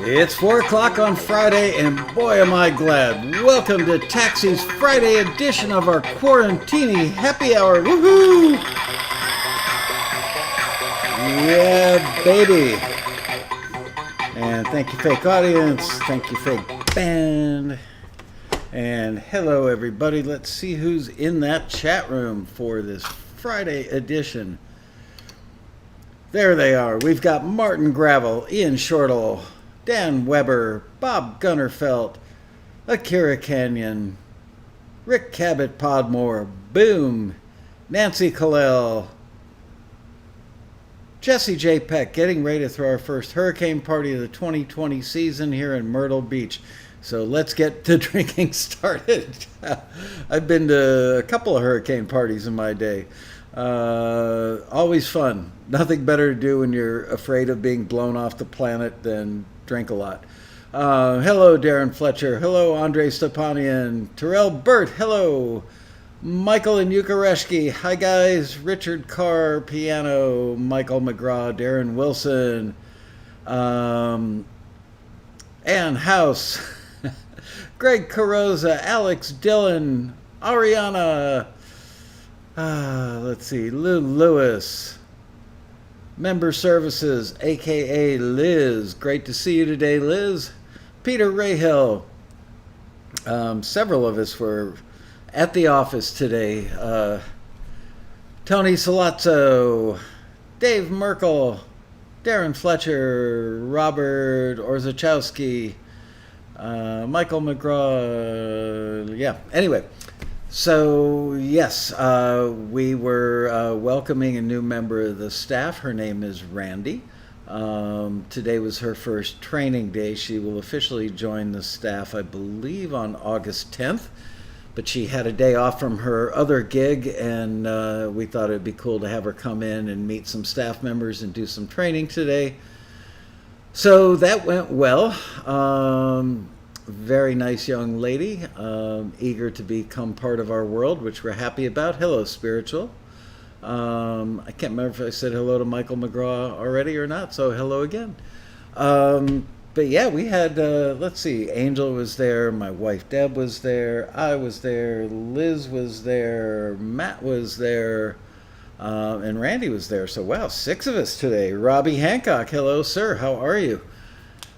It's 4 o'clock on Friday, and boy am I glad. Welcome to Taxi's Friday edition of our Quarantini Happy Hour. Woohoo! Yeah, baby. And thank you, fake audience. Thank you, fake band. And hello, everybody. Let's see who's in that chat room for this Friday edition. There they are. We've got Martin Gravel, Ian Shortle, Dan Weber, Bob Gunnerfelt, Akira Canyon, Rick Cabot Podmore, Boom, Nancy Kalel, Jesse J. Peck, getting ready to throw our first hurricane party of the 2020 season here in Myrtle Beach. So let's get the drinking started. I've been to a couple of hurricane parties in my day. Always fun. Nothing better to do when you're afraid of being blown off the planet than drink a lot. Hello, Darren Fletcher. Hello, Andre Stepanian. Terrell Burt. Hello. Michael and Yukareshki. Hi, guys. Richard Carr, piano. Michael McGraw. Darren Wilson. Ann House. Greg Carosa. Alex Dillon. Ariana. Let's see. Lou Lewis. Member Services, a.k.a. Liz. Great to see you today, Liz. Peter Rahill. Several of us were at the office today. Tony Salazzo. Dave Merkel. Darren Fletcher. Robert Orzachowski. Michael McGraw. Yeah, anyway. So, yes, we were welcoming a new member of the staff. Her name is Randy. Today was her first training day. She will officially join the staff, I believe, on August 10th. But she had a day off from her other gig, and we thought it'd be cool to have her come in and meet some staff members and do some training today. So that went well. Very nice young lady, eager to become part of our world, which we're happy about. Hello, Spiritual. I can't remember if I said hello to Michael McGraw already or not, so hello again. But yeah, we had, let's see, Angel was there, my wife Deb was there, I was there, Liz was there, Matt was there, and Randy was there. So wow, 6 of us today. Robbie Hancock, hello, sir, how are you?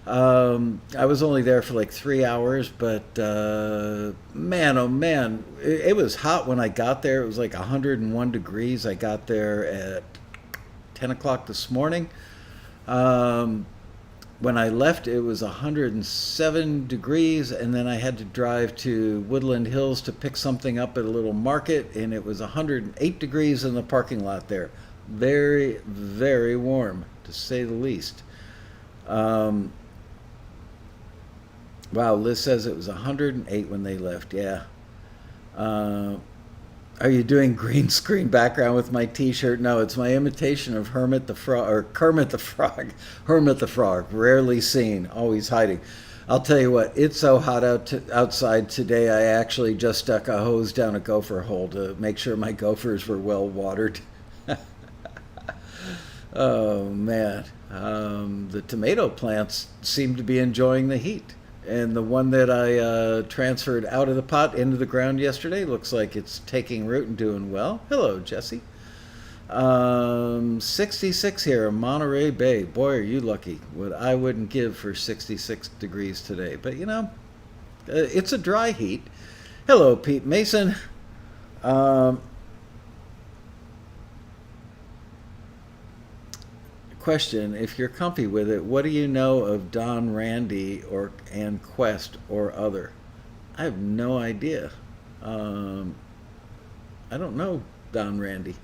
I was only there for like 3 hours, but man, oh man, it was hot when I got there. It was like 101 degrees. I got there at 10 o'clock this morning. When I left, it was 107 degrees, and then I had to drive to Woodland Hills to pick something up at a little market, and it was 108 degrees in the parking lot there. Very, very warm, to say the least. Wow, Liz says it was 108 when they left. Yeah. Are you doing green screen background with my t-shirt? No, it's my imitation of Hermit the Frog, or Kermit the Frog. Hermit the Frog, rarely seen, always hiding. I'll tell you what, it's so hot outside today, I actually just stuck a hose down a gopher hole to make sure my gophers were well watered. Oh, man. The tomato plants seem to be enjoying the heat. And the one that I transferred out of the pot into the ground yesterday looks like it's taking root and doing well. Hello, Jesse. 66 here in Monterey Bay. Boy, are you lucky. What I wouldn't give for 66 degrees today. But, you know, it's a dry heat. Hello, Pete Mason. Question, if you're comfy with it, what do you know of Don Randy and Quest or other? I have no idea. I don't know Don Randy.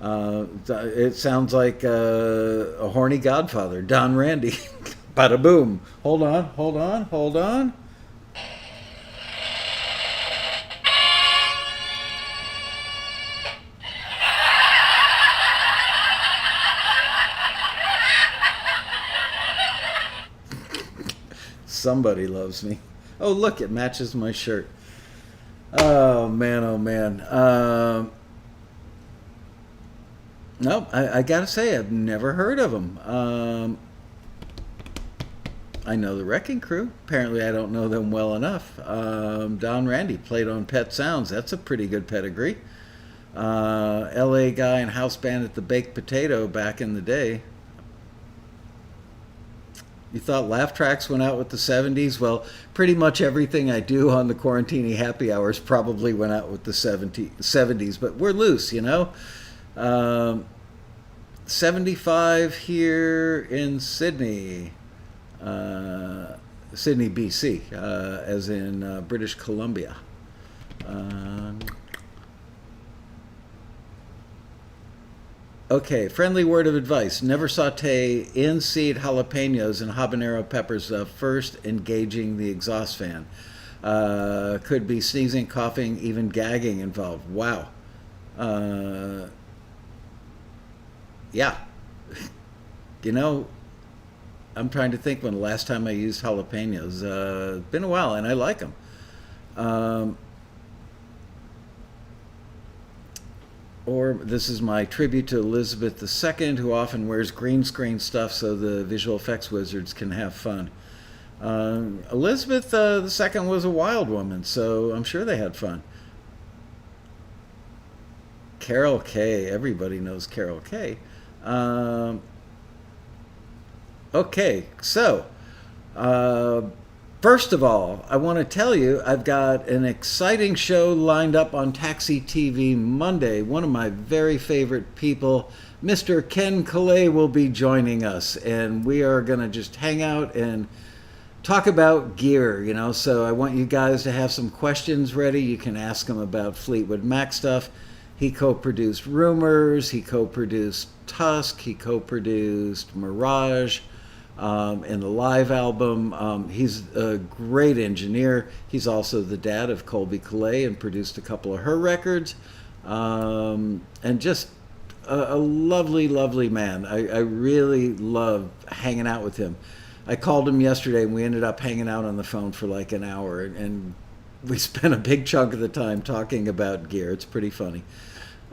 It sounds like a horny godfather, Don Randy. Bada boom. Hold on. Somebody loves me. Oh, look, it matches my shirt. Oh, man, oh, man. No, I gotta say, I've never heard of them. I know the Wrecking Crew. Apparently, I don't know them well enough. Don Randy played on Pet Sounds. That's a pretty good pedigree. L.A. guy and house band at the Baked Potato back in the day. You thought laugh tracks went out with the 70s? Well, pretty much everything I do on the Quarantini Happy Hours probably went out with the 70s, but we're loose, you know? 75 here in Sydney. Sydney, BC, as in British Columbia. Okay, friendly word of advice. Never saute in-seed jalapenos and habanero peppers first engaging the exhaust fan. Could be sneezing, coughing, even gagging involved. Wow. Yeah. You know, I'm trying to think when the last time I used jalapenos. It's been a while, and I like them. Or this is my tribute to Elizabeth II, who often wears green screen stuff so the visual effects wizards can have fun. Elizabeth II was a wild woman, so I'm sure they had fun. Carol Kay. Everybody knows Carol Kay. Okay, so first of all, I want to tell you I've got an exciting show lined up on Taxi TV Monday. One of my very favorite people, Mr. Ken Calais, will be joining us, and we are going to just hang out and talk about gear, you know. So I want you guys to have some questions ready. You can ask him about Fleetwood Mac stuff. He co-produced Rumors, he co-produced Tusk, he co-produced Mirage, in the live album. He's a great engineer. He's also the dad of Colby Calais and produced a couple of her records. And just a lovely, lovely man. I really love hanging out with him. I called him yesterday and we ended up hanging out on the phone for like an hour, and we spent a big chunk of the time talking about gear. It's pretty funny.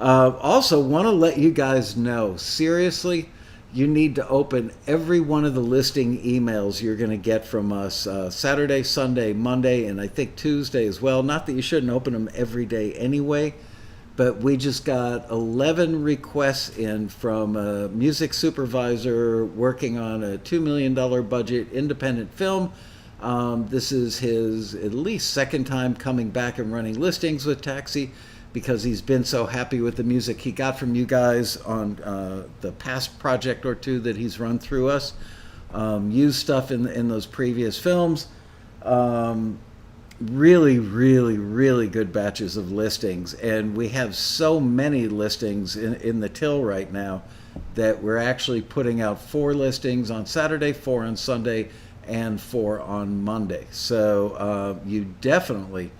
Also, want to let you guys know, seriously, you need to open every one of the listing emails you're going to get from us Saturday, Sunday, Monday, and I think Tuesday as well. Not that you shouldn't open them every day anyway, but we just got 11 requests in from a music supervisor working on a $2 million budget independent film. This is his at least second time coming back and running listings with Taxi, because he's been so happy with the music he got from you guys on the past project or two that he's run through us. Used stuff in those previous films. Really, really, really good batches of listings. And we have so many listings in the till right now that we're actually putting out 4 listings on Saturday, 4 on Sunday, and 4 on Monday. So you definitely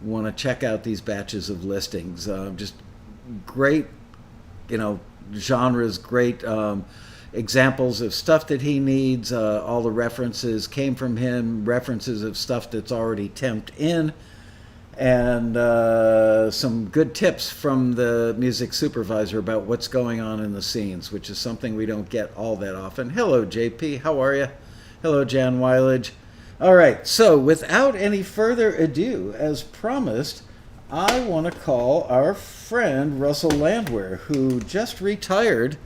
want to check out these batches of listings. Just great, you know, genres, great examples of stuff that he needs. All the references came from him, references of stuff that's already temped in, and some good tips from the music supervisor about what's going on in the scenes, which is something we don't get all that often. Hello, JP. How are you? Hello, Jan Weilage. All right, so without any further ado, as promised, I want to call our friend Russell Landwehr, who just retired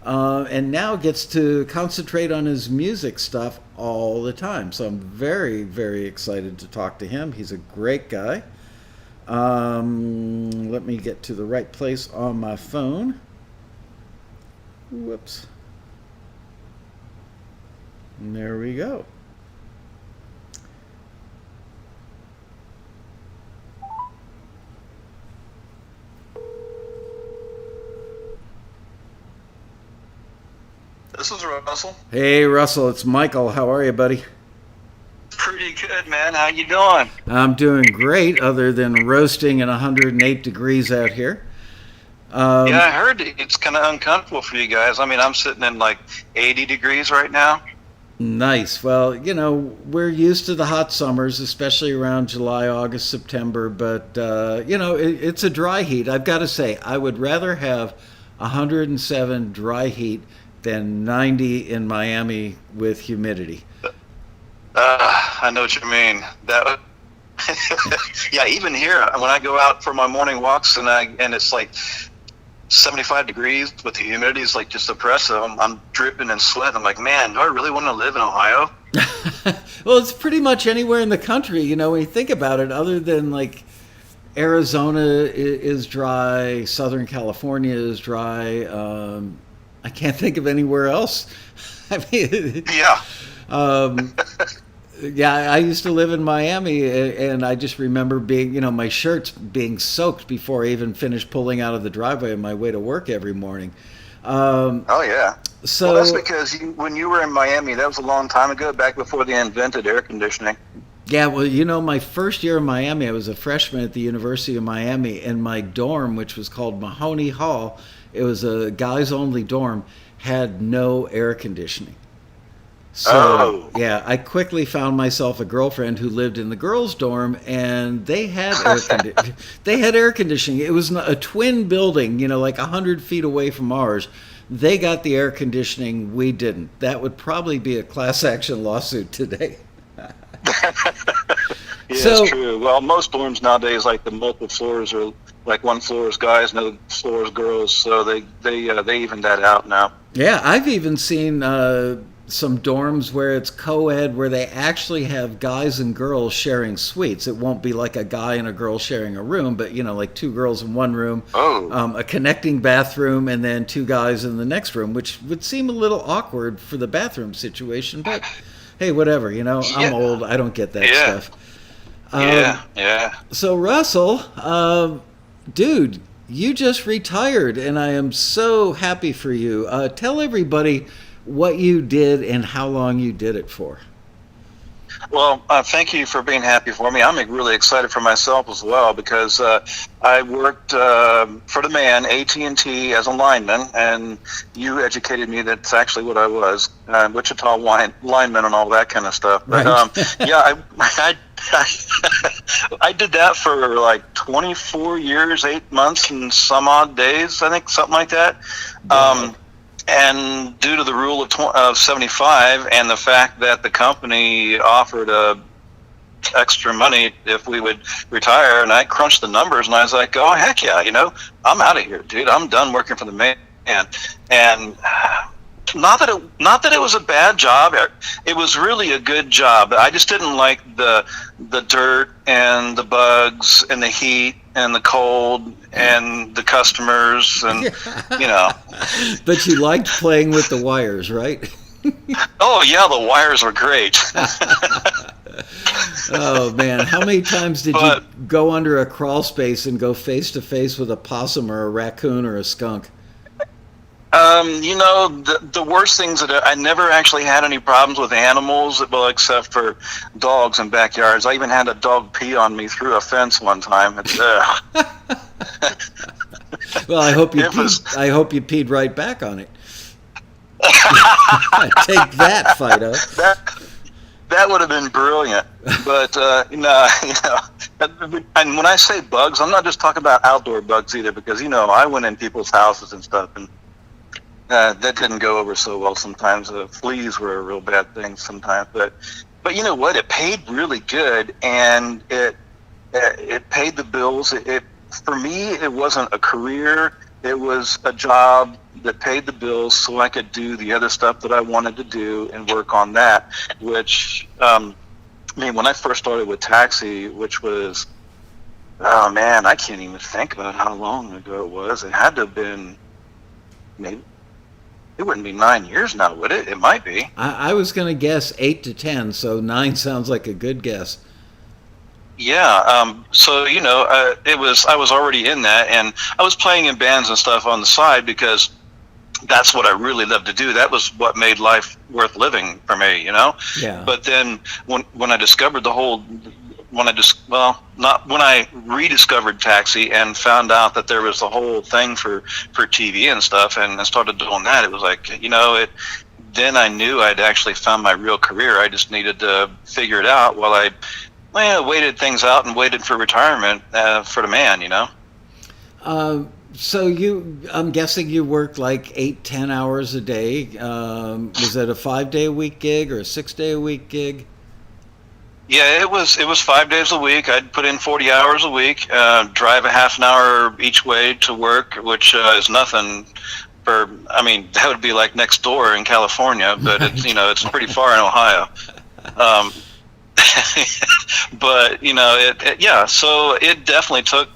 and now gets to concentrate on his music stuff all the time. So I'm very, very excited to talk to him. He's a great guy. Let me get to the right place on my phone. Whoops. And there we go. This is Russell. Hey, Russell, it's Michael. How are you, buddy? Pretty good, man. How you doing? I'm doing great, other than roasting at 108 degrees out here. Yeah, I heard it's kind of uncomfortable for you guys. I mean, I'm sitting in like 80 degrees right now. Nice. Well, you know, we're used to the hot summers, especially around July, August, September. But, you know, it's a dry heat. I've got to say, I would rather have 107 dry heat than 90 in Miami with humidity. I know what you mean. That. Yeah, even here when I go out for my morning walks and it's like 75 degrees, but the humidity is like just oppressive. I'm dripping and sweating. I'm like, man, do I really want to live in Ohio? Well, it's pretty much anywhere in the country, you know, when you think about it, other than like Arizona is dry, Southern California is dry. I can't think of anywhere else. I mean, Yeah. Yeah, I used to live in Miami, and I just remember being, you know, my shirts being soaked before I even finished pulling out of the driveway on my way to work every morning. Oh, yeah. So well, that's because when you were in Miami, that was a long time ago, back before they invented air conditioning. yeah, well, you know, my first year in Miami, I was a freshman at the University of Miami, and my dorm, which was called Mahoney Hall, it was a guys-only dorm, had no air conditioning. So, yeah, I quickly found myself a girlfriend who lived in the girls' dorm, and they had air conditioning. It was a twin building, you know, like 100 feet away from ours. They got the air conditioning. We didn't. That would probably be a class action lawsuit today. Yeah, that's true. Well, most dorms nowadays, like the multiple floors are like one floor is guys, another floor is girls. So they evened that out now. Yeah, I've even seen some dorms where it's co-ed, where they actually have guys and girls sharing suites. It won't be like a guy and a girl sharing a room, but, you know, like two girls in one room, a connecting bathroom, and then two guys in the next room, which would seem a little awkward for the bathroom situation, but hey, whatever, you know, I'm old, I don't get that stuff. Yeah. So Russell, dude, you just retired, and I am so happy for you. Tell everybody what you did and how long you did it for. Well, thank you for being happy for me. I'm really excited for myself as well because I worked for the man, AT&T, as a lineman, and you educated me that's actually what I was, Wichita lineman and all that kind of stuff. But yeah, I did that for like 24 years, 8 months, and some odd days, I think, something like that. And due to the rule of 75 and the fact that the company offered extra money if we would retire, and I crunched the numbers, and I was like, oh, heck yeah, you know, I'm out of here, dude. I'm done working for the man. And not that it was a bad job. It was really a good job. I just didn't like the dirt and the bugs and the heat and the cold and the customers and, you know. But you liked playing with the wires, right? Oh, yeah, the wires were great. Oh, man. How many times did you go under a crawl space and go face to face with a possum or a raccoon or a skunk? You know, the worst things that I never actually had any problems with animals, well, except for dogs in backyards. I even had a dog pee on me through a fence one time. Well, I hope you peed right back on it. Take that, Fido. That would have been brilliant. But you know, and when I say bugs, I'm not just talking about outdoor bugs either, because, you know, I went in people's houses and stuff, and that didn't go over so well sometimes. Fleas were a real bad thing sometimes. But you know what? It paid really good, and it paid the bills. For me, it wasn't a career. It was a job that paid the bills so I could do the other stuff that I wanted to do and work on that, which, I mean, when I first started with taxi, which was, oh man, I can't even think about how long ago it was. It had to have been, maybe, it wouldn't be 9 years now, would it? It might be. I was going to guess 8 to 10, so 9 sounds like a good guess. Yeah, so, you know, I was already in that, and I was playing in bands and stuff on the side because that's what I really loved to do. That was what made life worth living for me, you know? Yeah. But then when I discovered not when I rediscovered taxi and found out that there was a whole thing for TV and stuff, and I started doing that, it was like, you know, then I knew I'd actually found my real career. I just needed to figure it out while I waited things out and waited for retirement for the man, you know? So I'm guessing you worked like 8-10 hours a day. Was it a 5-day-a-week gig or a 6-day-a-week gig? Yeah, it was 5 days a week. I'd put in 40 hours a week, drive a half an hour each way to work, which is nothing for. I mean, that would be like next door in California, but it's Right. it's pretty far in Ohio. Um, but yeah. So it definitely took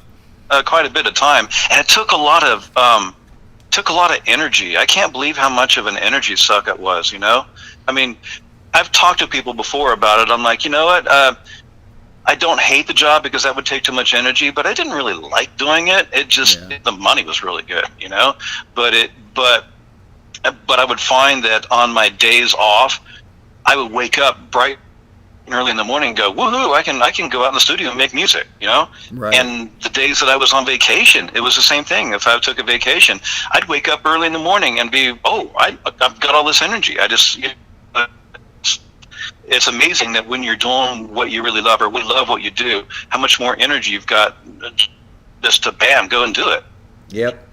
quite a bit of time, and it took a lot of energy. I can't believe how much of an energy suck it was. I mean, I've talked to people before about it. I'm like, you know what? I don't hate the job because that would take too much energy, but I didn't really like doing it. It just Yeah. the money was really good, But I would find that on my days off, I would wake up bright and early in the morning and go, woohoo! I can go out in the studio and make music. Right. And the days that I was on vacation, it was the same thing. If I took a vacation, I'd wake up early in the morning and be, I've got all this energy. I just it's amazing that when you're doing what you really love or we love what you do, how much more energy you've got just to go and do it. Yep.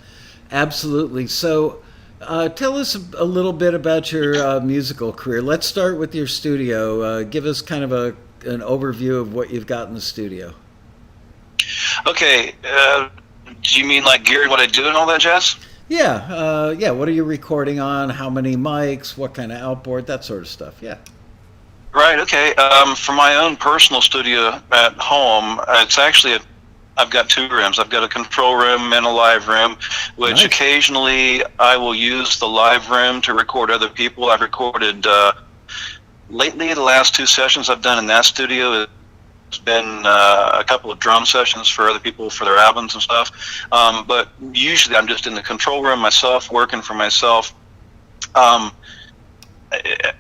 Absolutely. So, tell us a little bit about your musical career. Let's start with your studio. Give us kind of an overview of what you've got in the studio. Okay, do you mean like gear and what I do and all that jazz? Yeah. Yeah. What are you recording on? How many mics? What kind of outboard? That sort of stuff. Yeah. Right, okay. For my own personal studio at home, I've got two rooms. I've got a control room and a live room, which Nice. occasionally I will use the live room to record other people. I've recorded, lately the last two sessions I've done in that studio has been a couple of drum sessions for other people for their albums and stuff. But usually I'm just in the control room myself, working for myself. Um,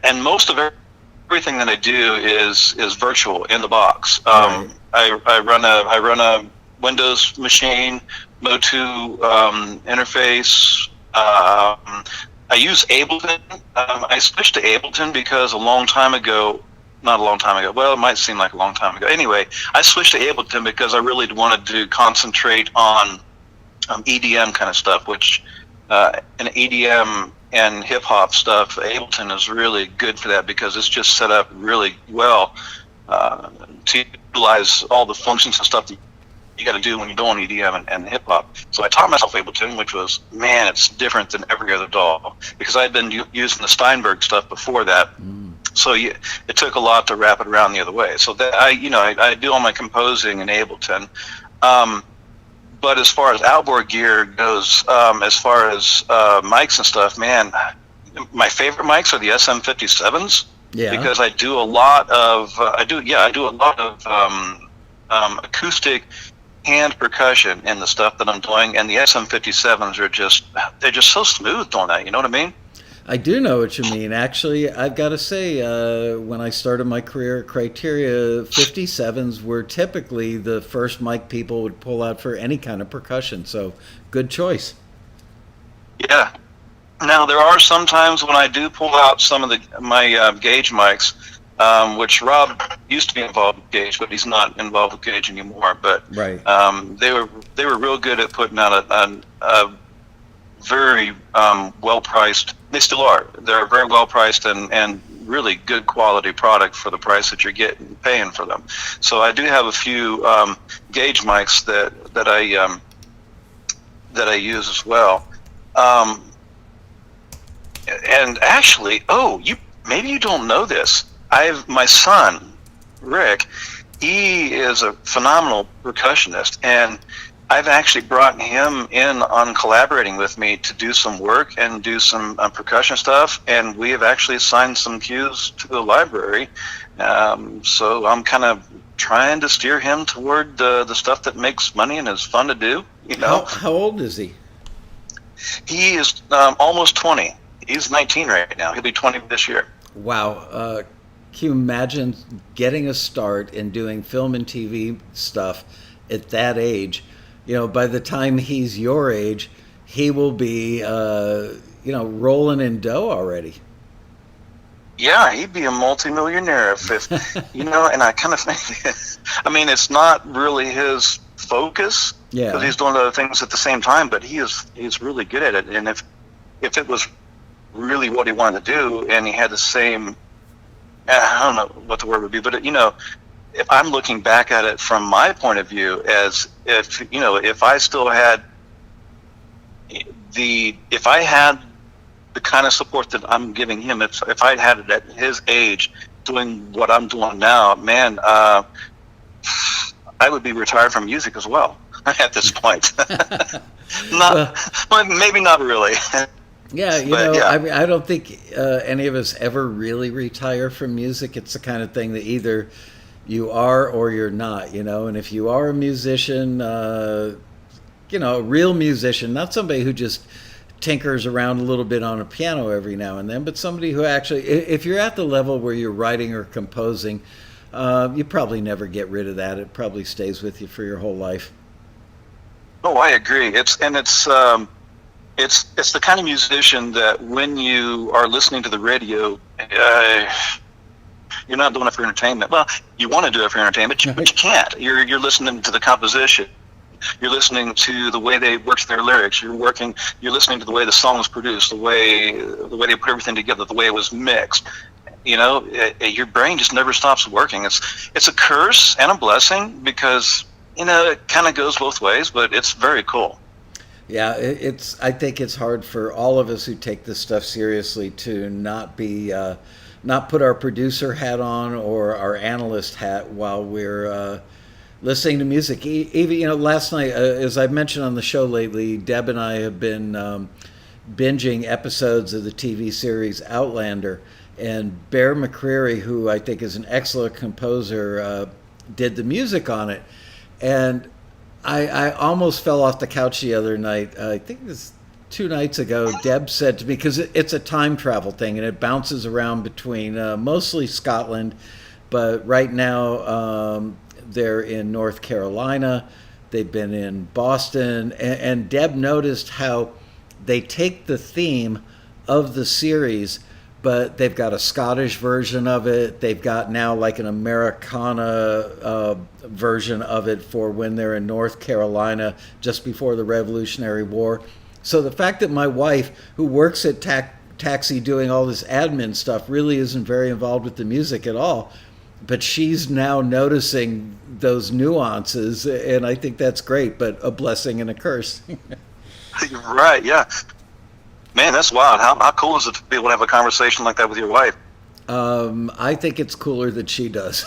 and most of everything that I do is virtual in the box. Right. I run a Windows machine, Mo2 interface. I use Ableton. I switched to Ableton because not a long time ago. Well, it might seem like a long time ago. Anyway, I switched to Ableton because I really wanted to concentrate on EDM kind of stuff, which an EDM and hip hop stuff, Ableton is really good for that because it's just set up really well to utilize all the functions and stuff that you got to do when you're doing EDM and hip hop. So I taught myself Ableton, which was, man, it's different than every other DAW because I'd been using the Steinberg stuff before that. So it took a lot to wrap it around the other way. So that I do all my composing in Ableton. But as far as outboard gear goes, as far as mics and stuff, man, my favorite mics are the SM57s Yeah. because I do a lot of acoustic hand percussion in the stuff that I'm doing, and the SM57s they're just so smooth on that. You know what I mean? I do know what you mean. Actually, I've got to say, when I started my career at Criteria, 57s were typically the first mic people would pull out for any kind of percussion. So, good choice. Yeah. Now there are some times when I do pull out some of my Gauge mics, which Rob used to be involved with Gauge, but he's not involved with Gauge anymore. But Right. they were real good at putting out a very well priced. They still are. They're very well priced and really good quality product for the price that you're paying for them. So I do have a few Gauge mics that I use as well. And actually, maybe you don't know this. My son, Rick, he is a phenomenal percussionist, and I've actually brought him in on collaborating with me to do some work and do some percussion stuff, and we have actually signed some cues to the library. So I'm kind of trying to steer him toward the stuff that makes money and is fun to do. How old is he? He is almost 20. He's 19 right now. He'll be 20 this year. Wow. Can you imagine getting a start in doing film and TV stuff at that age? By the time he's your age, he will be, rolling in dough already. Yeah, he'd be a multimillionaire if and I kind of think, I mean, it's not really his focus Yeah. because he's doing other things at the same time, but he's really good at it. And if it was really what he wanted to do and he had the same, I don't know what the word would be, but if I'm looking back at it from my point of view, as if I still had if I had the kind of support that I'm giving him, if I'd had it at his age, doing what I'm doing now, man, I would be retired from music as well at this point. Maybe not really. Yeah, I mean, I don't think any of us ever really retire from music. It's the kind of thing that either you are or you're not, and if you are a musician, a real musician, not somebody who just tinkers around a little bit on a piano every now and then, but somebody who actually, if you're at the level where you're writing or composing, you probably never get rid of that. It probably stays with you for your whole life. Oh, I agree. It's the kind of musician that when you are listening to the radio, you're not doing it for entertainment. Well, you want to do it for entertainment, but you can't. You're listening to the composition. You're listening to the way they work their lyrics. You're listening to the way the song was produced, the way they put everything together, the way it was mixed. Your brain just never stops working. It's a curse and a blessing because it kind of goes both ways, but it's very cool. Yeah, I think it's hard for all of us who take this stuff seriously to not put our producer hat on or our analyst hat while we're listening to music. Even last night, as I've mentioned on the show lately, Deb and I have been binging episodes of the TV series Outlander, and Bear McCreary, who I think is an excellent composer, did the music on it, and I almost fell off the couch the other night. I think it was 2 nights ago. Deb said to me, because it's a time travel thing and it bounces around between mostly Scotland, but right now they're in North Carolina. They've been in Boston, and Deb noticed how they take the theme of the series, but they've got a Scottish version of it. They've got now like an Americana version of it for when they're in North Carolina just before the Revolutionary War. So the fact that my wife, who works at Taxi doing all this admin stuff, really isn't very involved with the music at all, but she's now noticing those nuances, and I think that's great, but a blessing and a curse. Right, yeah. Man, that's wild. How cool is it to be able to have a conversation like that with your wife? I think it's cooler that she does.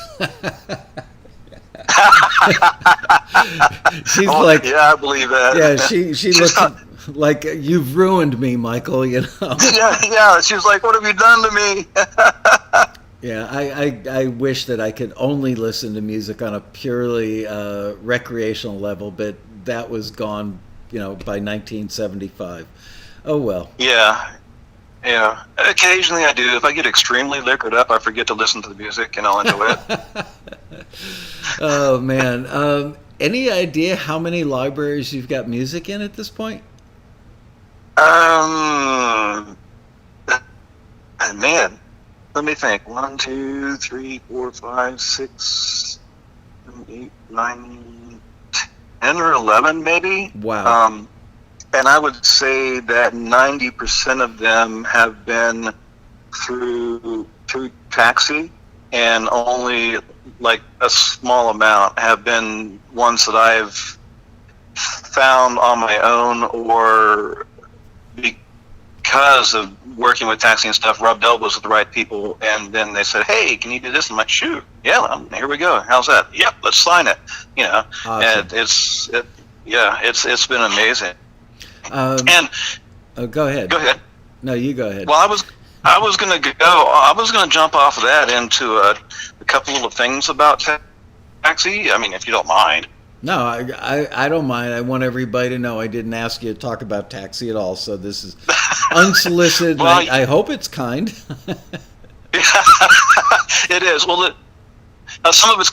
She's like, yeah, I believe that. Yeah, she looks like, you've ruined me, Michael. Yeah. She's like, what have you done to me? Yeah, I wish that I could only listen to music on a purely recreational level, but that was gone, by 1975. Oh, well. Yeah. Occasionally I do. If I get extremely liquored up, I forget to listen to the music, and I'll enjoy it. Oh, man. Any idea how many libraries you've got music in at this point? Man, let me think. 1, 2, 3, 4, 5, 6, 7, 8, 9, 10 or 11 maybe. Wow. And I would say that 90% of them have been through Taxi, and only like a small amount have been ones that I've found on my own, or because of working with Taxi and stuff, rubbed elbows with the right people, and then they said, "Hey, can you do this?" I'm like, "Shoot, yeah, here we go. How's that? Yep, let's sign it." Awesome. And it's been amazing. And go ahead. Go ahead. No, you go ahead. Well, I was going to jump off of that into a couple of things about Taxi. I mean, if you don't mind. No, I don't mind. I want everybody to know I didn't ask you to talk about Taxi at all, so this is unsolicited. Well, I hope it's kind. It is. Well, some of it's,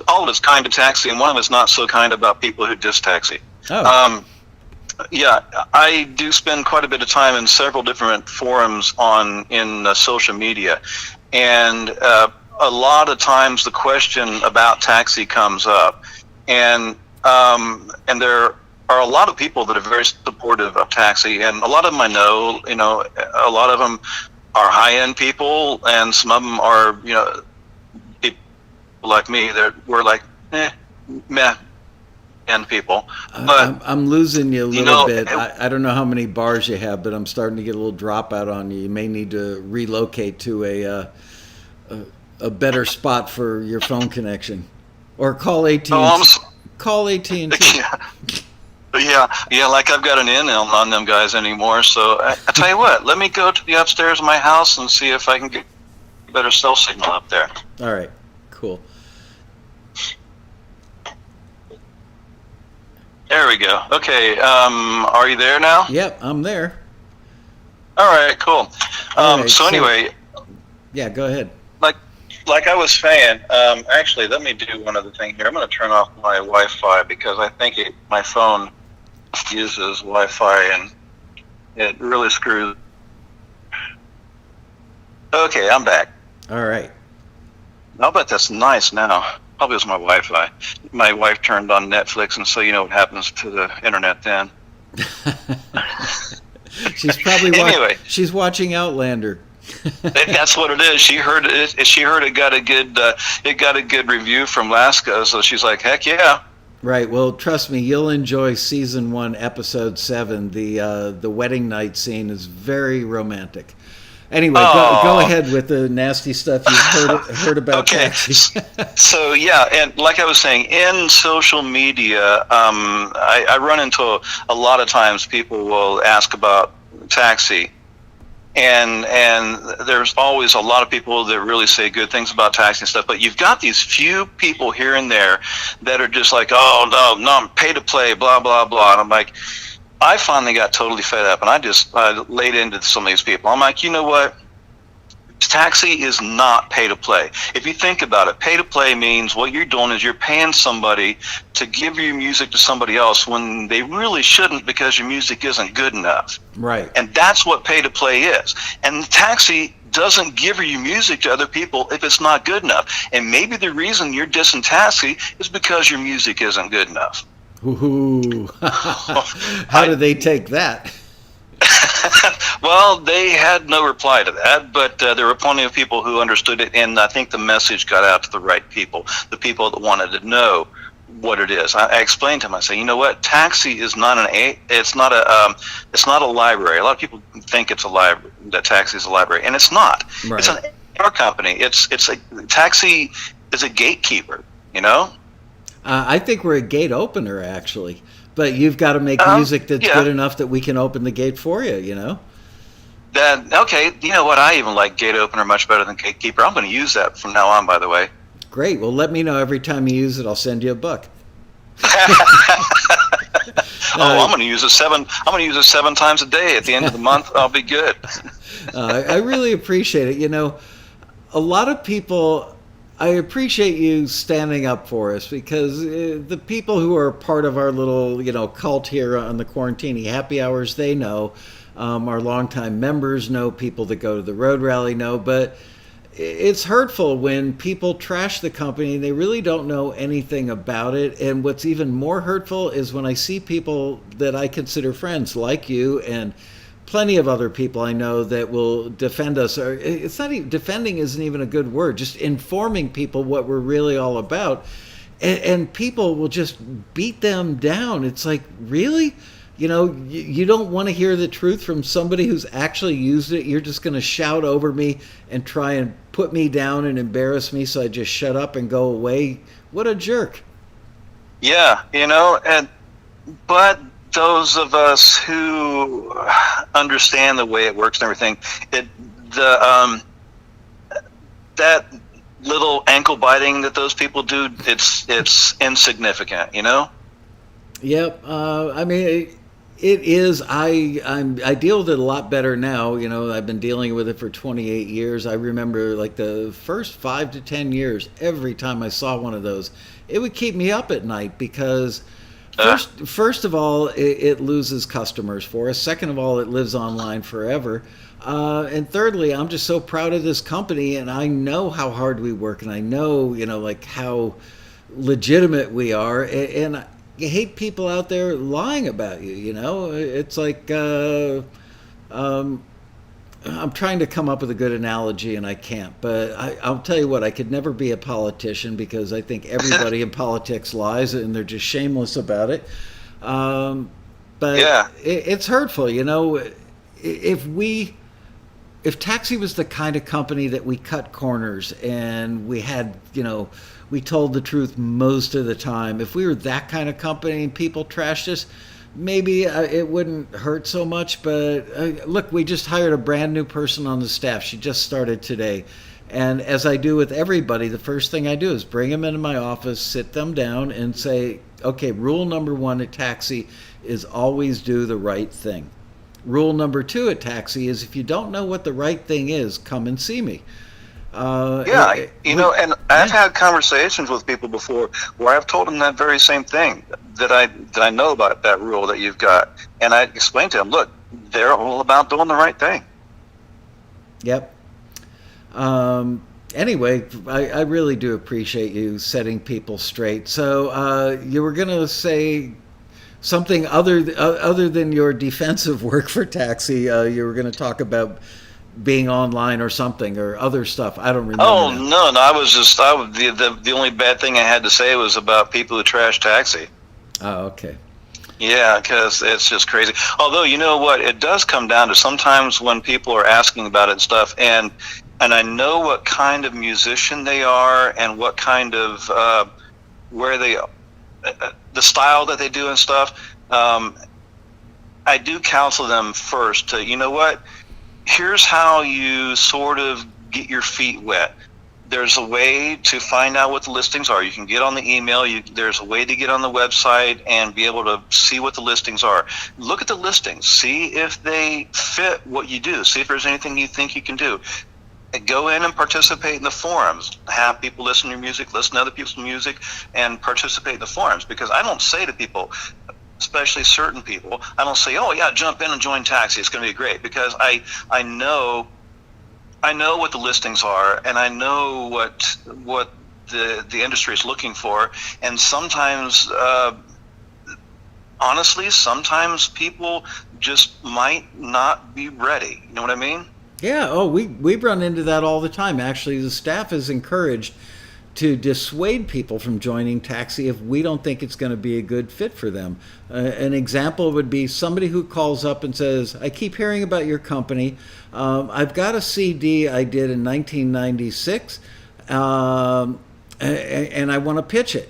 all of it's kind to Taxi, and one of it's not so kind about people who diss Taxi. Oh. Yeah, I do spend quite a bit of time in several different forums in social media, and a lot of times the question about Taxi comes up, and there are a lot of people that are very supportive of Taxi, and a lot of them I know. A lot of them are high-end people, and some of them are like me that were like, meh, and people. But I'm losing you a you little know, bit. I don't know how many bars you have, but I'm starting to get a little dropout on you. You may need to relocate to a better spot for your phone connection, or call oh, AT&T. Call AT&T. yeah, like I've got an in on them guys anymore. So I tell you what, let me go to the upstairs of my house and see if I can get better cell signal up there. All right, cool. There we go. Okay, are you there now? Yep, I'm there. All right, cool. All right, so anyway, yeah, go ahead. Like I was saying, actually, let me do one other thing here. I'm going to turn off my Wi-Fi because I think my phone uses Wi-Fi and it really screws. Okay, I'm back. All right. I'll bet that's nice now. Probably was my Wi-Fi. My wife turned on Netflix, and so you know what happens to the internet then. She's probably anyway. She's watching Outlander. That's what it is. She heard it. She heard it got a good review from Lasco, so she's like, heck yeah. Right. Well, trust me, you'll enjoy season 1, episode 7. The wedding night scene is very romantic. Anyway, go ahead with the nasty stuff you've heard about. Okay. So yeah, and like I was saying, in social media, I run into a lot of times people will ask about taxi. And there's always a lot of people that really say good things about taxi and stuff, but you've got these few people here and there that are just like, oh, no, I'm pay to play, blah, blah, blah. And I'm like, I finally got totally fed up, and I laid into some of these people. I'm like, you know what? Taxi is not pay to play. If you think about it, pay to play means what you're doing is you're paying somebody to give your music to somebody else when they really shouldn't because your music isn't good enough. Right. And that's what pay to play is. And Taxi doesn't give your music to other people if it's not good enough. And maybe the reason you're dissing Taxi is because your music isn't good enough. Ooh. How did they take that? Well, they had no reply to that, but there were plenty of people who understood it, and I think the message got out to the right people, the people that wanted to know what it is. I explained to them. I say, you know what? Taxi is not it's not a library. A lot of people think it's a library, that Taxi is a library, and it's not. Right. It's an AR company. Taxi is a gatekeeper. You know. I think we're a gate opener, actually. But you've got to make music that's good enough that we can open the gate for you, you know? Okay, you know what? I even like gate opener much better than gatekeeper. I'm going to use that from now on, by the way. Great. Well, let me know every time you use it. I'll send you $1. I'm going to use it 7 times a day. At the end of the month, I'll be good. I really appreciate it. You know, a lot of people... I appreciate you standing up for us because the people who are part of our little, cult here on the Quarantini Happy Hours, they know. Our longtime members know. People that go to the road rally know. But it's hurtful when people trash the company and they really don't know anything about it. And what's even more hurtful is when I see people that I consider friends like you and plenty of other people I know that will defend us. Or it's not even, defending isn't even a good word, just informing people what we're really all about. And people will just beat them down. It's like, really? You don't want to hear the truth from somebody who's actually used it. You're just going to shout over me and try and put me down and embarrass me, so I just shut up and go away. What a jerk. Yeah, but those of us who understand the way it works and everything, that little ankle biting that those people do, it's insignificant, Yep. I mean, it is. I deal with it a lot better now. I've been dealing with it for 28 years. I remember like the first 5 to 10 years, every time I saw one of those, it would keep me up at night because First of all, it loses customers for us. Second of all, it lives online forever. And thirdly, I'm just so proud of this company, and I know how hard we work, and I know, like how legitimate we are. And you hate people out there lying about you, It's like, I'm trying to come up with a good analogy and I can't. But I'll tell you what, I could never be a politician because I think everybody in politics lies and they're just shameless about it. Um, but Yeah. it's hurtful, you know. If we if Taxi was the kind of company that we cut corners and we had, you know, we told the truth most of the time, if we were that kind of company and people trashed us, maybe it wouldn't hurt so much. But look, we just hired a brand new person on the staff. She just started today. And as I do with everybody, the first thing I do is bring them into my office, sit them down, and say, okay, rule number one at Taxi is always do the right thing. Rule number two at Taxi is if you don't know what the right thing is, come and see me. Yeah, you know, and I've had conversations with people before where I've told them that very same thing that I know about that rule that you've got, and I explained to them, look, they're all about doing the right thing. Yep. Anyway, I really do appreciate you setting people straight. So you were going to say something other than your defensive work for Taxi. You were going to talk about being online or something or other stuff. I don't remember. Oh now. no, the only bad thing I had to say was about people who trash Taxi. Oh, okay. Yeah, because it's just crazy. Although, you know what, it does come down to sometimes when people are asking about it and stuff, and I know what kind of musician they are and what kind of where they the style that they do and stuff. I do counsel them first to, you know what, here's how you sort of get your feet wet. There's a way to find out what the listings are. You can get on the email. There's a way to get on the website and be able to see what the listings are. Look at the listings. See if they fit what you do. See if there's anything you think you can do. Go in and participate in the forums. Have people listen to your music, listen to other people's music, and participate in the forums. Because I don't say to people, especially certain people, I don't say, oh yeah, jump in and join Taxi, it's going to be great. Because I know what the listings are, and I know what the industry is looking for. And sometimes, honestly, sometimes people just might not be ready. You know what I mean? Yeah. Oh, we've run into that all the time. Actually, the staff is encouraged to dissuade people from joining Taxi if we don't think it's going to be a good fit for them. An example would be somebody who calls up and says, I keep hearing about your company. I've got a CD I did in 1996, and I want to pitch it.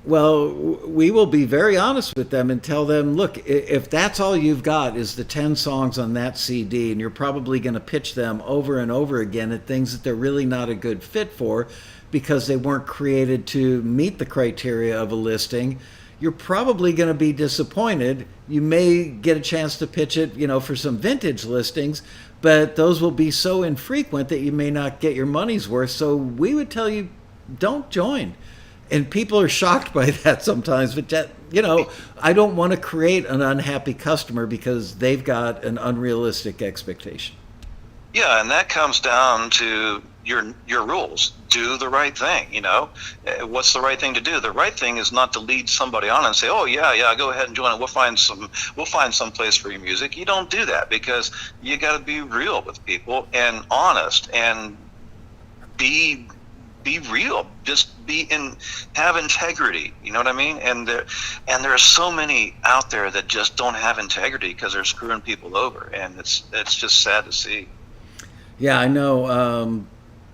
Well, we will be very honest with them and tell them, look, if that's all you've got is the 10 songs on that CD, and you're probably going to pitch them over and over again at things that they're really not a good fit for because they weren't created to meet the criteria of a listing, you're probably going to be disappointed. You may get a chance to pitch it, you know, for some vintage listings, but those will be so infrequent that you may not get your money's worth. So we would tell you, don't join. And people are shocked by that sometimes, but that, you know, I don't want to create an unhappy customer because they've got an unrealistic expectation. Yeah, and that comes down to your rules. Do the right thing. You know, what's the right thing to do? The right thing is not to lead somebody on and say, "Oh yeah, go ahead and join it. We'll find some place for your music." You don't do that because you got to be real with people and honest and be real. Just have integrity. You know what I mean? And there are so many out there that just don't have integrity because they're screwing people over, and it's just sad to see. Yeah, I know.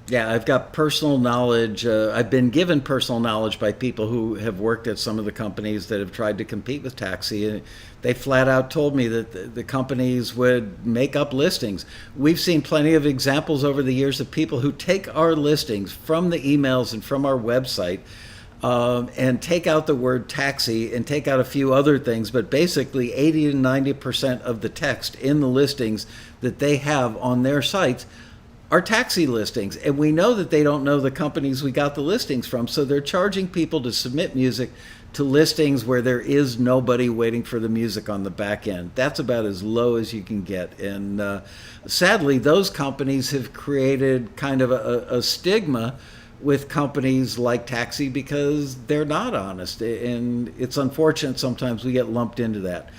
Yeah, I've got personal knowledge. I've been given personal knowledge by people who have worked at some of the companies that have tried to compete with Taxi. And they flat out told me that the companies would make up listings. We've seen plenty of examples over the years of people who take our listings from the emails and from our website and take out the word Taxi and take out a few other things, but basically 80 to 90% of the text in the listings that they have on their sites are Taxi listings. And we know that they don't know the companies we got the listings from, so they're charging people to submit music to listings where there is nobody waiting for the music on the back end. That's about as low as you can get. And sadly, those companies have created kind of a stigma with companies like Taxi because they're not honest. And it's unfortunate sometimes we get lumped into that.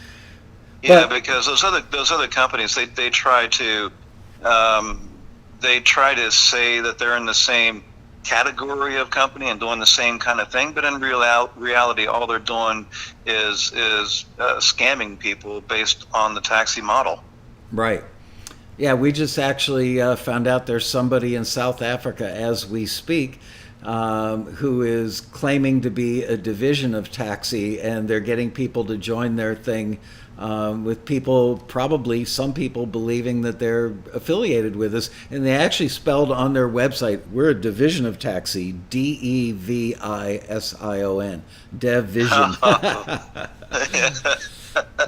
Yeah, because those other companies, they try to they try to say that they're in the same category of company and doing the same kind of thing, but in reality, all they're doing is scamming people based on the taxi model. Right. Yeah, we just actually found out there's somebody in South Africa as we speak who is claiming to be a division of taxi, and they're getting people to join their thing with people, probably some people believing that they're affiliated with us. And they actually spelled on their website, we're a division of taxi, Devision, Devision.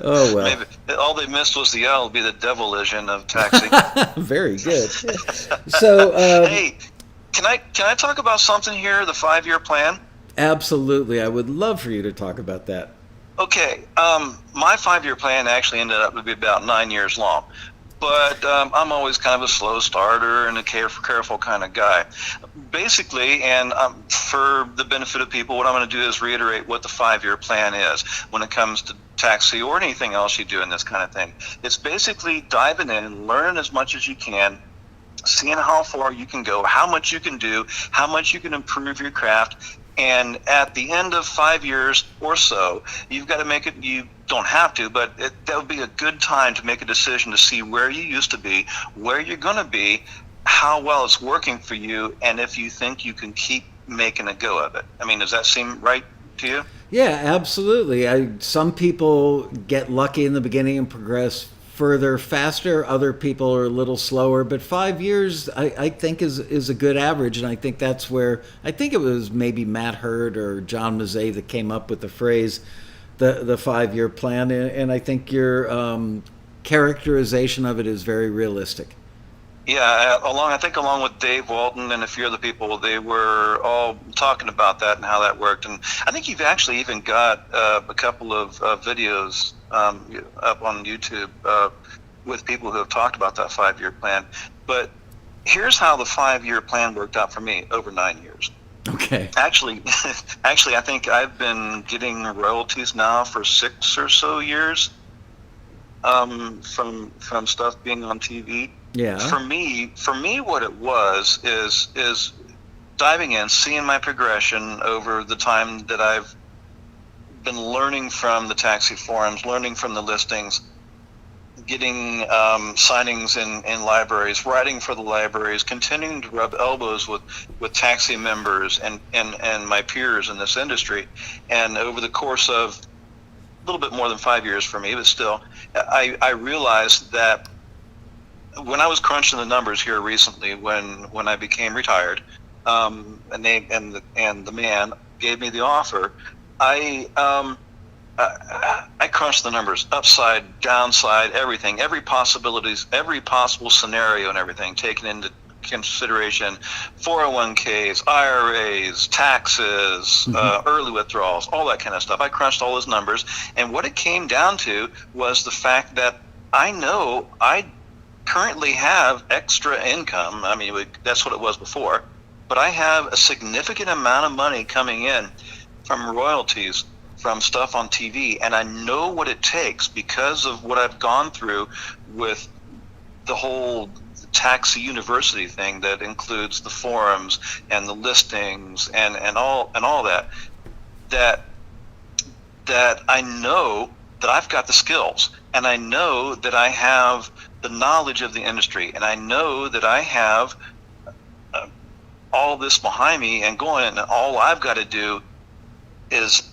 Oh, well. Maybe all they missed was the L, be the devilision of taxi. Very good. So, hey, can I talk about something here? The 5-year plan. Absolutely, I would love for you to talk about that. Okay, my 5-year plan actually ended up to be about 9 years long, but I'm always kind of a slow starter and a careful kind of guy. Basically, and for the benefit of people, what I'm going to do is reiterate what the 5-year plan is when it comes to taxi or anything else you do in this kind of thing. It's basically diving in, learning as much as you can, seeing how far you can go, how much you can do, how much you can improve your craft. And at the end of 5 years or so, you've got to make it, you don't have to, but that would be a good time to make a decision to see where you used to be, where you're going to be, how well it's working for you, and if you think you can keep making a go of it. I mean, does that seem right to you? Yeah, absolutely. Some people get lucky in the beginning and progress further faster. Other people are a little slower, but 5 years I think is a good average, and I think that's where I think it was maybe Matt Hurd or John Mazet that came up with the phrase the 5-year plan, and I think your characterization of it is very realistic. Yeah, along with Dave Walton and a few other people, they were all talking about that and how that worked. And I think you've actually even got a couple of videos up on YouTube with people who have talked about that 5-year plan. But here's how the 5-year plan worked out for me over 9 years. Okay. Actually, I think I've been getting royalties now for 6 or so years from stuff being on TV. Yeah. For me, what it was is diving in, seeing my progression over the time that I've been learning from the taxi forums, learning from the listings, getting signings in libraries, writing for the libraries, continuing to rub elbows with taxi members and my peers in this industry. And over the course of a little bit more than 5 years for me, but still, I realized that when I was crunching the numbers here recently, when I became retired, and the man gave me the offer, I crunched the numbers, upside, downside, everything, every possible scenario and everything, taken into consideration, 401ks, IRAs, taxes, early withdrawals, all that kind of stuff. I crunched all those numbers, and what it came down to was the fact that I know I currently have extra income. I mean, that's what it was before, but I have a significant amount of money coming in from royalties from stuff on TV, and I know what it takes because of what I've gone through with the whole taxi university thing that includes the forums and the listings and all that I know that I've got the skills, and I know that I have the knowledge of the industry, and I know that I have all this behind me and going, and all I've got to do is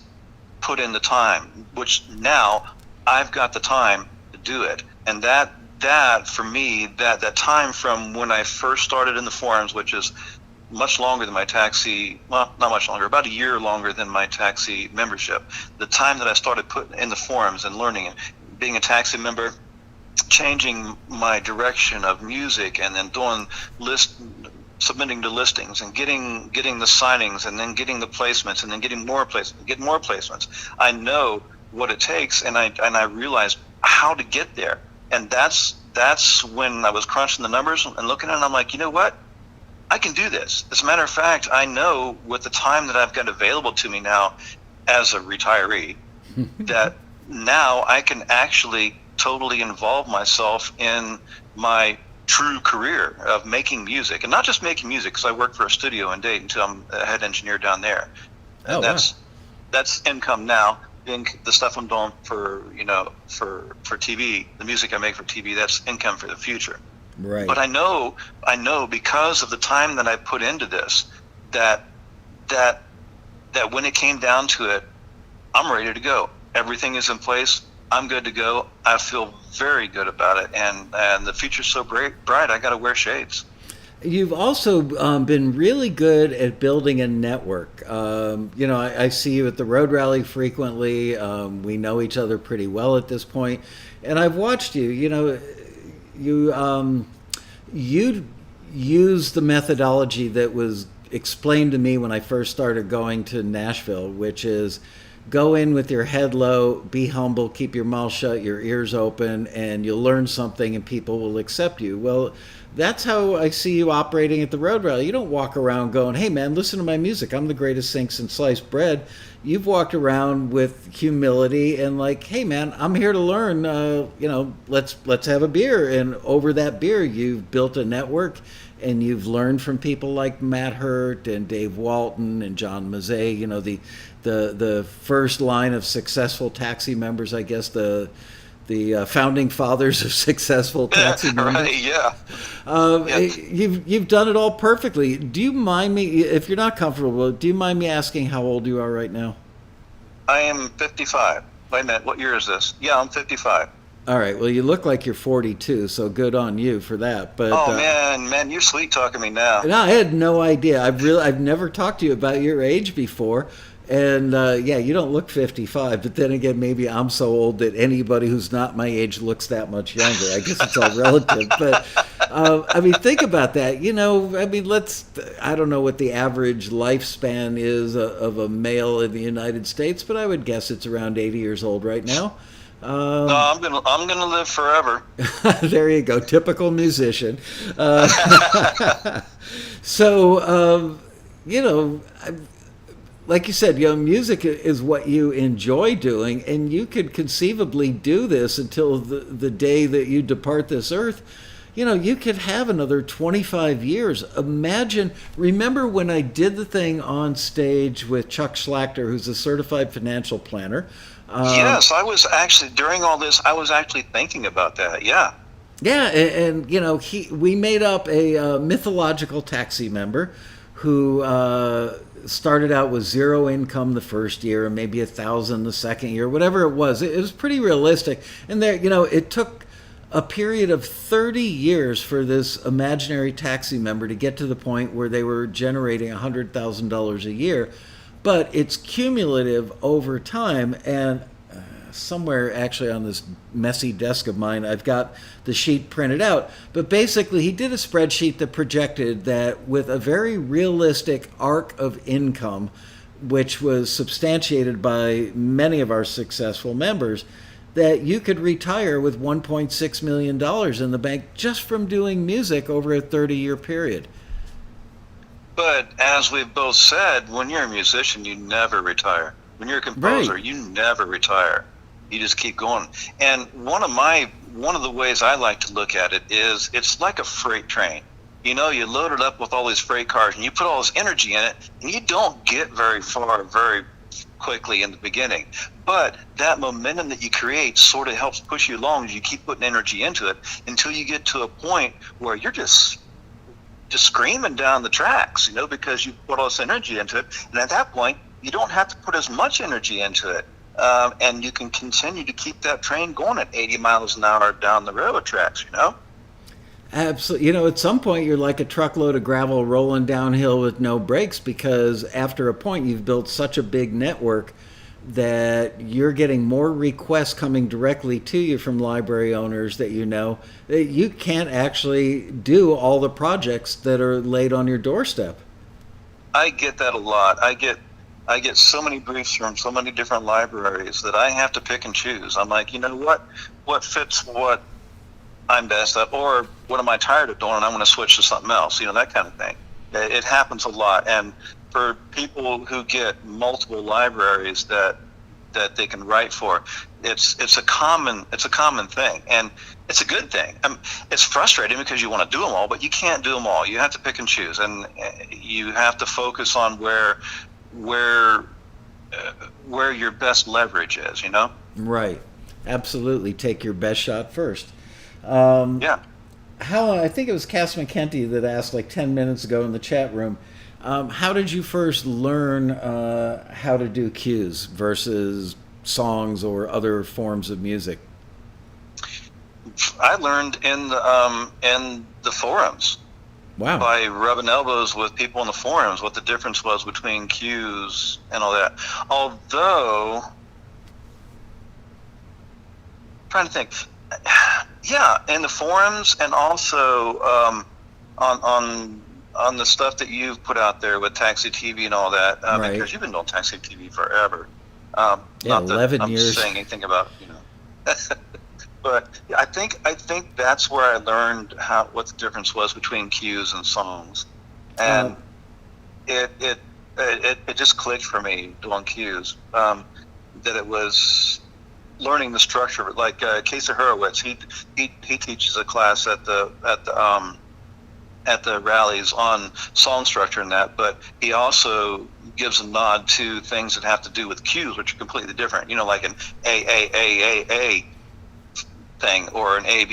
put in the time, which now I've got the time to do it. And that for me, that time from when I first started in the forums, which is much longer than my taxi, well, not much longer, about a year longer than my taxi membership, the time that I started putting in the forums and learning and being a taxi member, changing my direction of music, and then doing submitting to listings and getting the signings, and then getting the placements, and then getting more placements. I know what it takes, and I realized how to get there. And that's when I was crunching the numbers and looking at it, and I'm like, you know what? I can do this. As a matter of fact, I know with the time that I've got available to me now as a retiree, that now I can actually totally involve myself in my true career of making music, and not just making music, because I work for a studio in Dayton until I'm a head engineer down there, and Oh, wow. that's income now. The stuff I'm doing for for TV, the music I make for TV, that's income for the future. Right. But I know because of the time that I put into this, that when it came down to it, I'm ready to go. Everything is in place. I'm good to go. I feel very good about it, and the future's so bright. I got to wear shades. You've also been really good at building a network. I see you at the Road Rally frequently. We know each other pretty well at this point, and I've watched you. You use the methodology that was explained to me when I first started going to Nashville, which is go in with your head low, be humble, keep your mouth shut, your ears open, and you'll learn something and people will accept you. Well, that's how I see you operating at the Road Rally. You don't walk around going, hey man, listen to my music. I'm the greatest thing since sliced bread. You've walked around with humility and like, hey man, I'm here to learn, let's have a beer. And over that beer, you've built a network and you've learned from people like Matt Hurt and Dave Walton and John Mazzei, the first line of successful taxi members, I guess, the founding fathers of successful taxi members. Right, yeah. You've done it all perfectly. Do you mind me, if you're not comfortable, do you mind me asking how old you are right now? I am 55. Wait a minute, what year is this? Yeah, I'm 55. All right. Well, you look like you're 42, so good on you for that. But man, you're sweet talking me now. No, I had no idea. I've never talked to you about your age before. And you don't look 55, but then again, maybe I'm so old that anybody who's not my age looks that much younger. I guess it's all relative. But think about that. I don't know what the average lifespan is of a male in the United States, but I would guess it's around 80 years old right now. No, I'm gonna live forever. There you go, typical musician. Like you said, music is what you enjoy doing, and you could conceivably do this until the day that you depart this earth. You could have another 25 years. Remember when I did the thing on stage with Chuck Schlachter, who's a certified financial planner? Yes, I was actually, during all this, I was actually thinking about that, yeah. Yeah, and we made up a mythological taxi member who started out with zero income the first year and maybe 1,000 the second year, whatever it was. It was pretty realistic. And there, it took a period of 30 years for this imaginary taxi member to get to the point where they were generating $100,000 a year. But it's cumulative over time, and somewhere actually on this messy desk of mine, I've got the sheet printed out. But basically, he did a spreadsheet that projected that with a very realistic arc of income, which was substantiated by many of our successful members, that you could retire with $1.6 million in the bank just from doing music over a 30-year period. But as we've both said, when you're a musician, you never retire. When you're a composer, Right. You never retire. You just keep going. And one of the ways I like to look at it is it's like a freight train. You load it up with all these freight cars and you put all this energy in it, and you don't get very far very quickly in the beginning. But that momentum that you create sort of helps push you along as you keep putting energy into it until you get to a point where you're just screaming down the tracks, because you put all this energy into it. And at that point, you don't have to put as much energy into it. And you can continue to keep that train going at 80 miles an hour down the railroad tracks, Absolutely. At some point, you're like a truckload of gravel rolling downhill with no brakes, because after a point, you've built such a big network that you're getting more requests coming directly to you from library owners that that you can't actually do all the projects that are laid on your doorstep. I get that a lot. I get so many briefs from so many different libraries that I have to pick and choose. I'm like, what fits what I'm best at, or what am I tired of doing and I want to switch to something else, that kind of thing. It happens a lot. And for people who get multiple libraries that they can write for, it's a common thing. And it's a good thing. It's frustrating because you want to do them all, but you can't do them all. You have to pick and choose, and you have to focus on where your best leverage is. Right. Absolutely. Take your best shot first. Yeah. How I think it was Cass McKenty that asked like 10 minutes ago in the chat room. How did you first learn how to do cues versus songs or other forms of music? I learned in the forums. Wow. By rubbing elbows with people in the forums, what the difference was between cues and all that. Although, trying to think, yeah, in the forums and also on the stuff that you've put out there with Taxi TV and all that, right. Because you've been doing Taxi TV forever. Yeah, not 11 that I'm years. saying anything about But I think that's where I learned what the difference was between cues and songs, and it just clicked for me doing cues. That it was learning the structure of it. Like Casey Hurwitz, he teaches a class at the rallies on song structure and that, but he also gives a nod to things that have to do with cues, which are completely different. Like an A thing or an A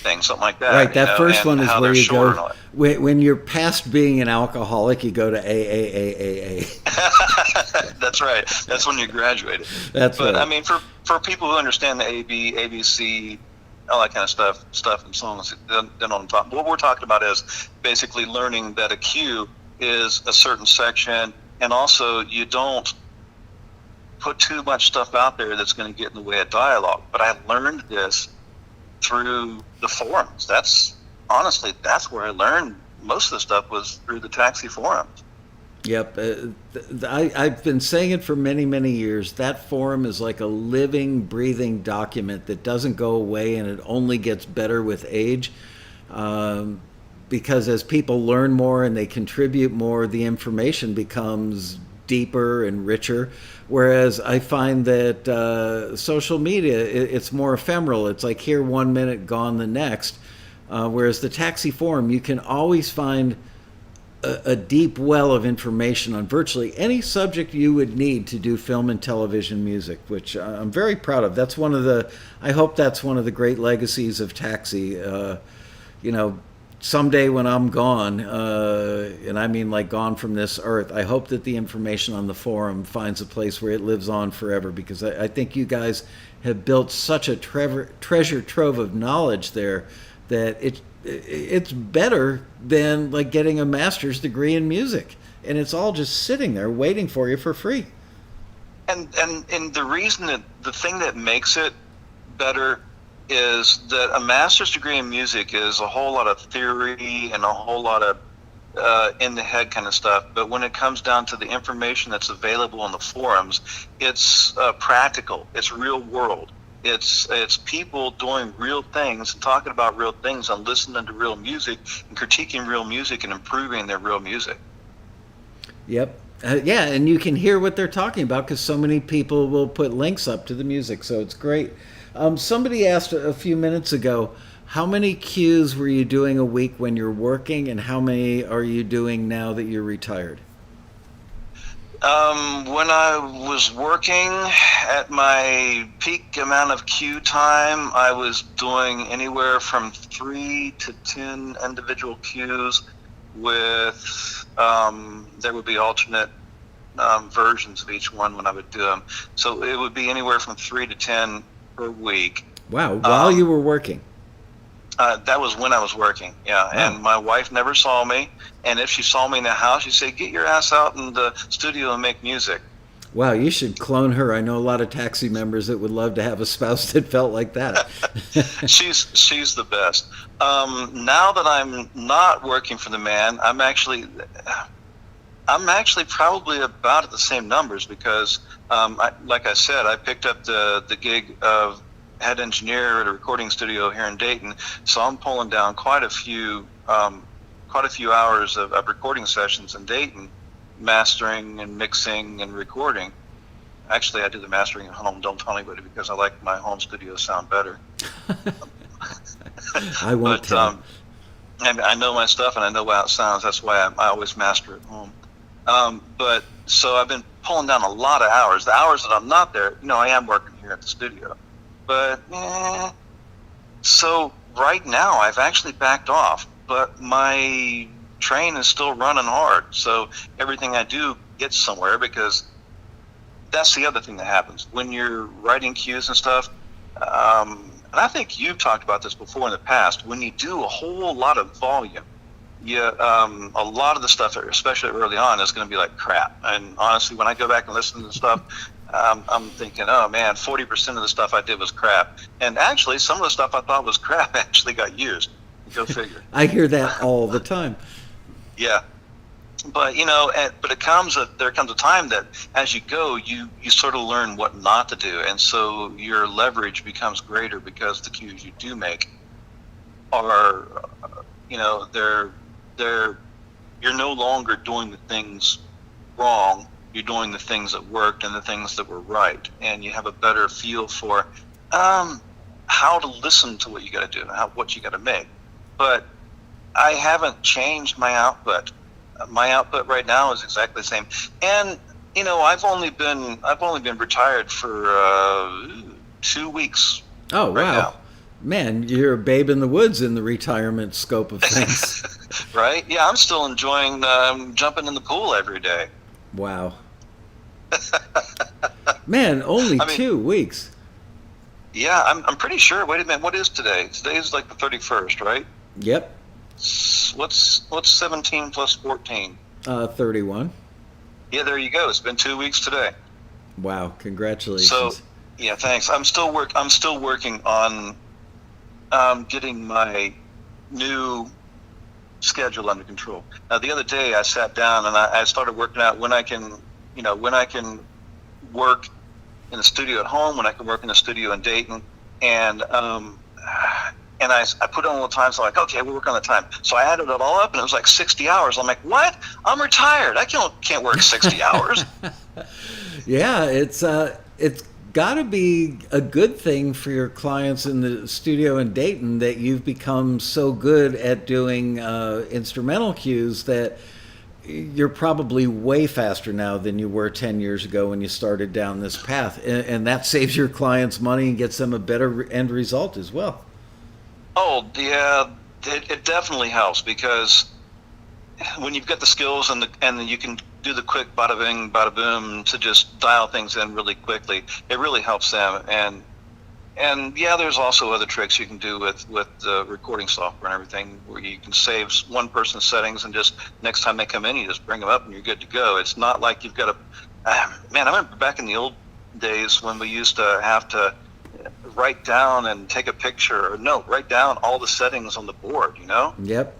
thing, something like that. Right, that first one is where you go when you're past being an alcoholic, you go to A. That's right. That's when you graduated. But right. I mean, for people who understand the ABC, all that kind of stuff and songs, then on top. What we're talking about is basically learning that a cue is a certain section, and also you don't put too much stuff out there that's going to get in the way of dialogue. But I learned this through the forums. That's where I learned most of the stuff, was through the Taxi forums. Yep. I've been saying it for many, many years. That forum is like a living, breathing document that doesn't go away, and it only gets better with age. Because as people learn more and they contribute more, the information becomes deeper and richer. Whereas I find that social media, it's more ephemeral. It's like here 1 minute, gone the next. Whereas the Taxi forum, you can always find a deep well of information on virtually any subject you would need to do film and television music, which I'm very proud of. I hope that's one of the great legacies of Taxi. Someday when I'm gone, and I mean like gone from this earth, I hope that the information on the forum finds a place where it lives on forever, because I think you guys have built such a treasure trove of knowledge there that it's better than like getting a master's degree in music, and it's all just sitting there waiting for you for free. And the reason that the thing that makes it better is that a master's degree in music is a whole lot of theory and a whole lot of in the head kind of stuff. But when it comes down to the information that's available on the forums, it's practical. It's real world. It's people doing real things and talking about real things and listening to real music and critiquing real music and improving their real music. Yep. Yeah, and you can hear what they're talking about because so many people will put links up to the music, so it's great. Somebody asked a few minutes ago, how many cues were you doing a week when you're working, and how many are you doing now that you're retired? When I was working at my peak amount of cue time, I was doing anywhere from 3 to 10 individual cues with, there would be alternate versions of each one when I would do them. So it would be anywhere from 3 to 10 per week. Wow, while you were working? That was when I was working, yeah. Wow. And my wife never saw me, and if she saw me in the house, she'd say, "Get your ass out in the studio and make music." Wow, you should clone her. I know a lot of Taxi members that would love to have a spouse that felt like that. She's the best. Now that I'm not working for the man, I'm actually probably about at the same numbers, because like I said, I picked up the gig of head engineer at a recording studio here in Dayton, so I'm pulling down quite a few hours of recording sessions in Dayton, mastering and mixing and recording. Actually, I do the mastering at home. Don't tell anybody because I like my home studio sound better. I won't But tell. I know my stuff and I know how it sounds. That's why I always master at home. But so I've been pulling down a lot of hours. The hours that I'm not there, I am working here at the studio. But so right now I've actually backed off, but my train is still running hard. So everything I do gets somewhere, because that's the other thing that happens when you're writing cues and stuff. And I think you've talked about this before in the past. When you do a whole lot of volume, a lot of the stuff, especially early on, is going to be like crap. And honestly, when I go back and listen to the stuff, I'm thinking, oh man, 40% of the stuff I did was crap. And actually, some of the stuff I thought was crap actually got used. Go figure. I hear that all the time. Yeah. But but there comes a time that as you go, you sort of learn what not to do, and so your leverage becomes greater because the cues you do make are, you're no longer doing the things wrong. You're doing the things that worked and the things that were right, and you have a better feel for how to listen to what you got to do, what you got to make. But I haven't changed my output. My output right now is exactly the same, and I've only been retired for 2 weeks. Oh, right wow. now. Man, you're a babe in the woods in the retirement scope of things. Right? Yeah, I'm still enjoying jumping in the pool every day. Wow. Man, only 2 weeks. Yeah, I'm pretty sure. Wait a minute, what is today? Today's like the 31st, right? Yep. What's 17 plus 14? 31. Yeah, there you go. It's been 2 weeks today. Wow, congratulations. So, yeah, thanks. I'm still working on getting my new schedule under control. Now, the other day I sat down and I started working out when I can work in the studio at home, when I can work in the studio in Dayton, and I put on all the time. So I'm like, okay, we'll work on the time. So I added it all up, and it was like 60 hours. I'm like, what? I'm retired. I can't work 60 hours. Yeah, it's got to be a good thing for your clients in the studio in Dayton that you've become so good at doing instrumental cues that you're probably way faster now than you were 10 years ago when you started down this path. And that saves your clients money and gets them a better end result as well. Oh, yeah, it definitely helps, because when you've got the skills and you can do the quick bada bing, bada boom to just dial things in really quickly, it really helps them. And yeah, there's also other tricks you can do with the recording software and everything, where you can save one person's settings and just next time they come in, you just bring them up and you're good to go. It's not like you've got to. Man, I remember back in the old days when we used to have to write down and take a picture, or write down all the settings on the board. Yep.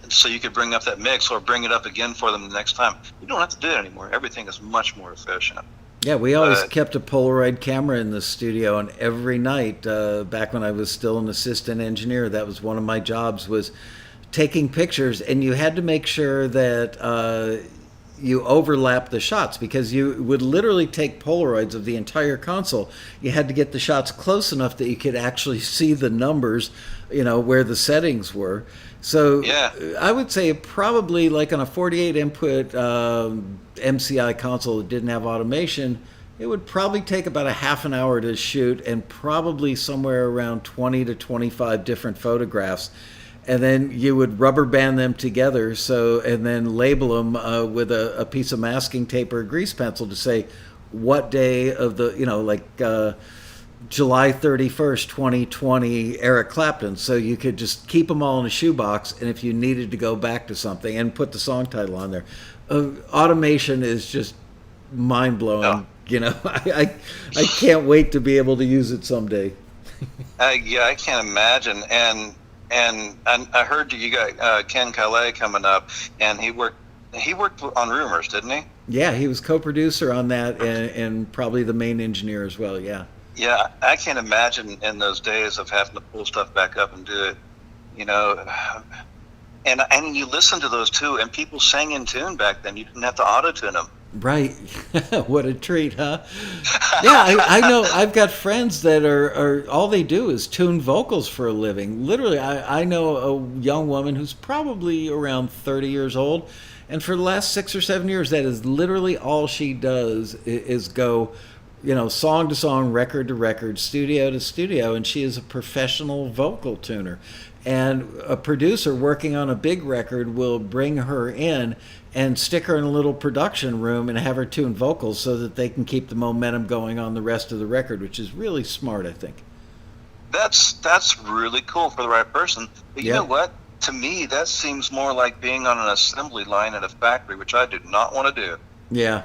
So you could bring up that mix or bring it up again for them the next time. You don't have to do it anymore. Everything is much more efficient. Yeah, we always kept a Polaroid camera in the studio, and every night, back when I was still an assistant engineer, that was one of my jobs, was taking pictures, and you had to make sure that you overlap the shots, because you would literally take Polaroids of the entire console. You had to get the shots close enough that you could actually see the numbers, where the settings were. So yeah. I would say probably like on a 48 input MCI console that didn't have automation, it would probably take about a half an hour to shoot, and probably somewhere around 20 to 25 different photographs. And then you would rubber band them together, and then label them with a piece of masking tape or a grease pencil to say what day of the, July 31st, 2020, Eric Clapton. So you could just keep them all in a shoebox, and if you needed to go back to something, and put the song title on there. Automation is just mind-blowing. No. I can't wait to be able to use it someday. Yeah, I can't imagine. And I heard you got Ken Calais coming up, and he worked on Rumors, didn't he? Yeah, he was co-producer on that, and probably the main engineer as well. Yeah. Yeah, I can't imagine in those days of having to pull stuff back up and do it, And you listen to those too, and people sang in tune back then. You didn't have to auto-tune them. Right. What a treat, huh? Yeah, I know. I've got friends that are all they do is tune vocals for a living. Literally, I know a young woman who's probably around 30 years old, and for the last 6 or 7 years, that is literally all she does is go, song to song, record to record, studio to studio, and she is a professional vocal tuner. And a producer working on a big record will bring her in and stick her in a little production room and have her tune vocals so that they can keep the momentum going on the rest of the record, which is really smart, I think. That's really cool for the right person. But you Yeah. know what? To me, that seems more like being on an assembly line at a factory, which I do not want to do. Yeah.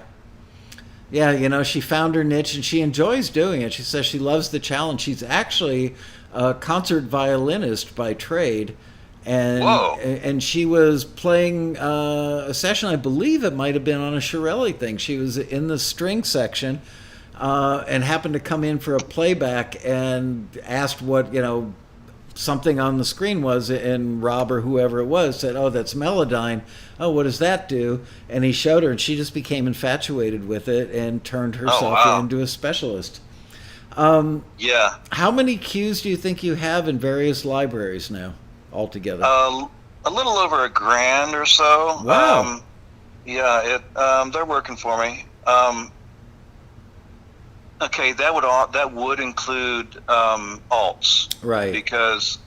Yeah, she found her niche and she enjoys doing it. She says she loves the challenge. She's actually a concert violinist by trade, and Whoa. and she was playing a session. I believe it might have been on a Shirelli thing. She was in the string section, and happened to come in for a playback and asked what something on the screen was, and Rob or whoever it was said, "Oh, that's Melodyne. Oh, what does that do?" And he showed her, and she just became infatuated with it and turned herself wow. into a specialist. Yeah. How many cues do you think you have in various libraries now, altogether? A little over $1,000 or so. Wow. Yeah, they're working for me. Okay, that would include alts, Right. because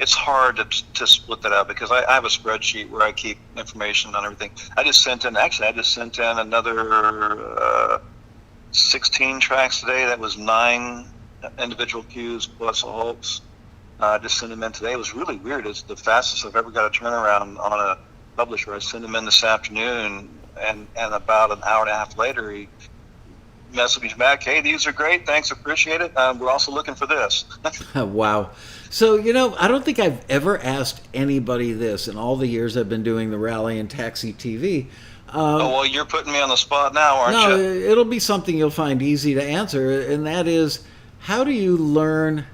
it's hard to split that out, because I have a spreadsheet where I keep information on everything. I just sent in another 16 tracks today. That was 9 individual cues plus alts. I just sent them in today. It was really weird. It's the fastest I've ever got a turnaround on a publisher. I sent them in this afternoon, and about an hour and a half later, he messaged me back, "Hey, these are great. Thanks, appreciate it. We're also looking for this." Wow. So, I don't think I've ever asked anybody this in all the years I've been doing the Rally and Taxi TV. Oh, well, you're putting me on the spot now, aren't No, you? it'll be something you'll find easy to answer, and that is, how do you learn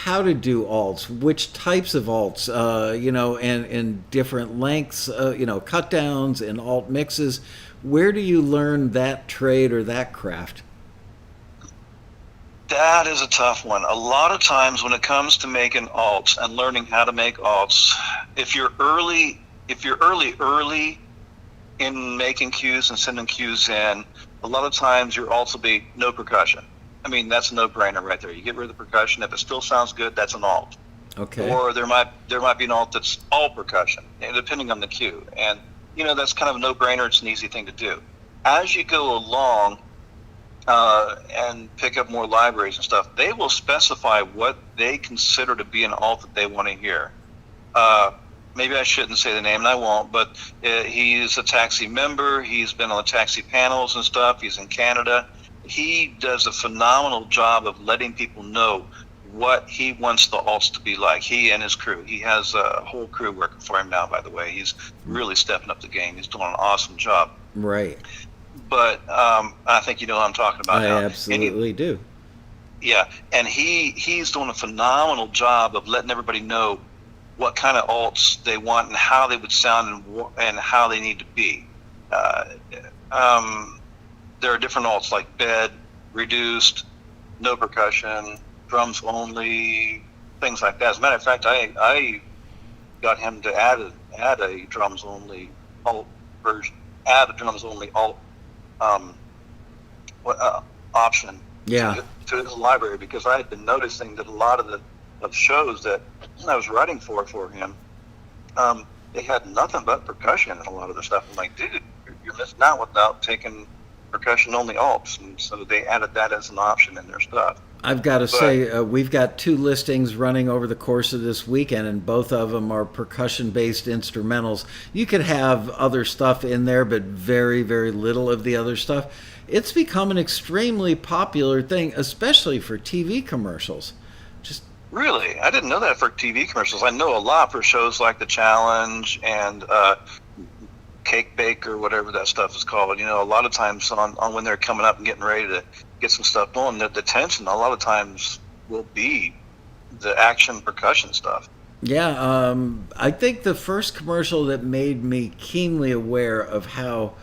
how to do alts? Which types of alts, and in different lengths, cut downs and alt mixes. Where do you learn that trade or that craft? That is a tough one. A lot of times when it comes to making alts and learning how to make alts, if you're early in making cues and sending cues in, a lot of times your alts will be no percussion. I mean, that's a no-brainer right there. You get rid of the percussion. If it still sounds good, that's an alt. Okay. Or there might be an alt that's all percussion, depending on the cue. And that's kind of a no-brainer. It's an easy thing to do. As you go along and pick up more libraries and stuff, they will specify what they consider to be an alt that they want to hear. Maybe I shouldn't say the name, and I won't, but he's a Taxi member. He's been on the Taxi panels and stuff. He's in Canada. He does a phenomenal job of letting people know what he wants the alts to be like. He and his crew. He has a whole crew working for him now, by the way. He's really stepping up the game. He's doing an awesome job. Right. But I think you know what I'm talking about now. I absolutely do. Yeah, and he's doing a phenomenal job of letting everybody know what kind of alts they want and how they would sound and how they need to be. There are different alts like bed, reduced, no percussion, drums only, things like that. As a matter of fact, I got him to add a drums only alt version, add a drums only alt option Yeah. to his library, because I had been noticing that a lot of the shows that I was writing for him, they had nothing but percussion in a lot of the stuff. I'm like, dude, you're missing out without taking percussion only alts, and so they added that as an option in their stuff. I've got to say, we've got 2 listings running over the course of this weekend, and both of them are percussion-based instrumentals. You could have other stuff in there, but very, very little of the other stuff. It's become an extremely popular thing, especially for TV commercials. Just Really? I didn't know that for TV commercials. I know a lot for shows like The Challenge and Cake Bake or whatever that stuff is called. A lot of times on when they're coming up and getting ready to get some stuff going, the tension a lot of times will be the action percussion stuff. Yeah, I think the first commercial that made me keenly aware of how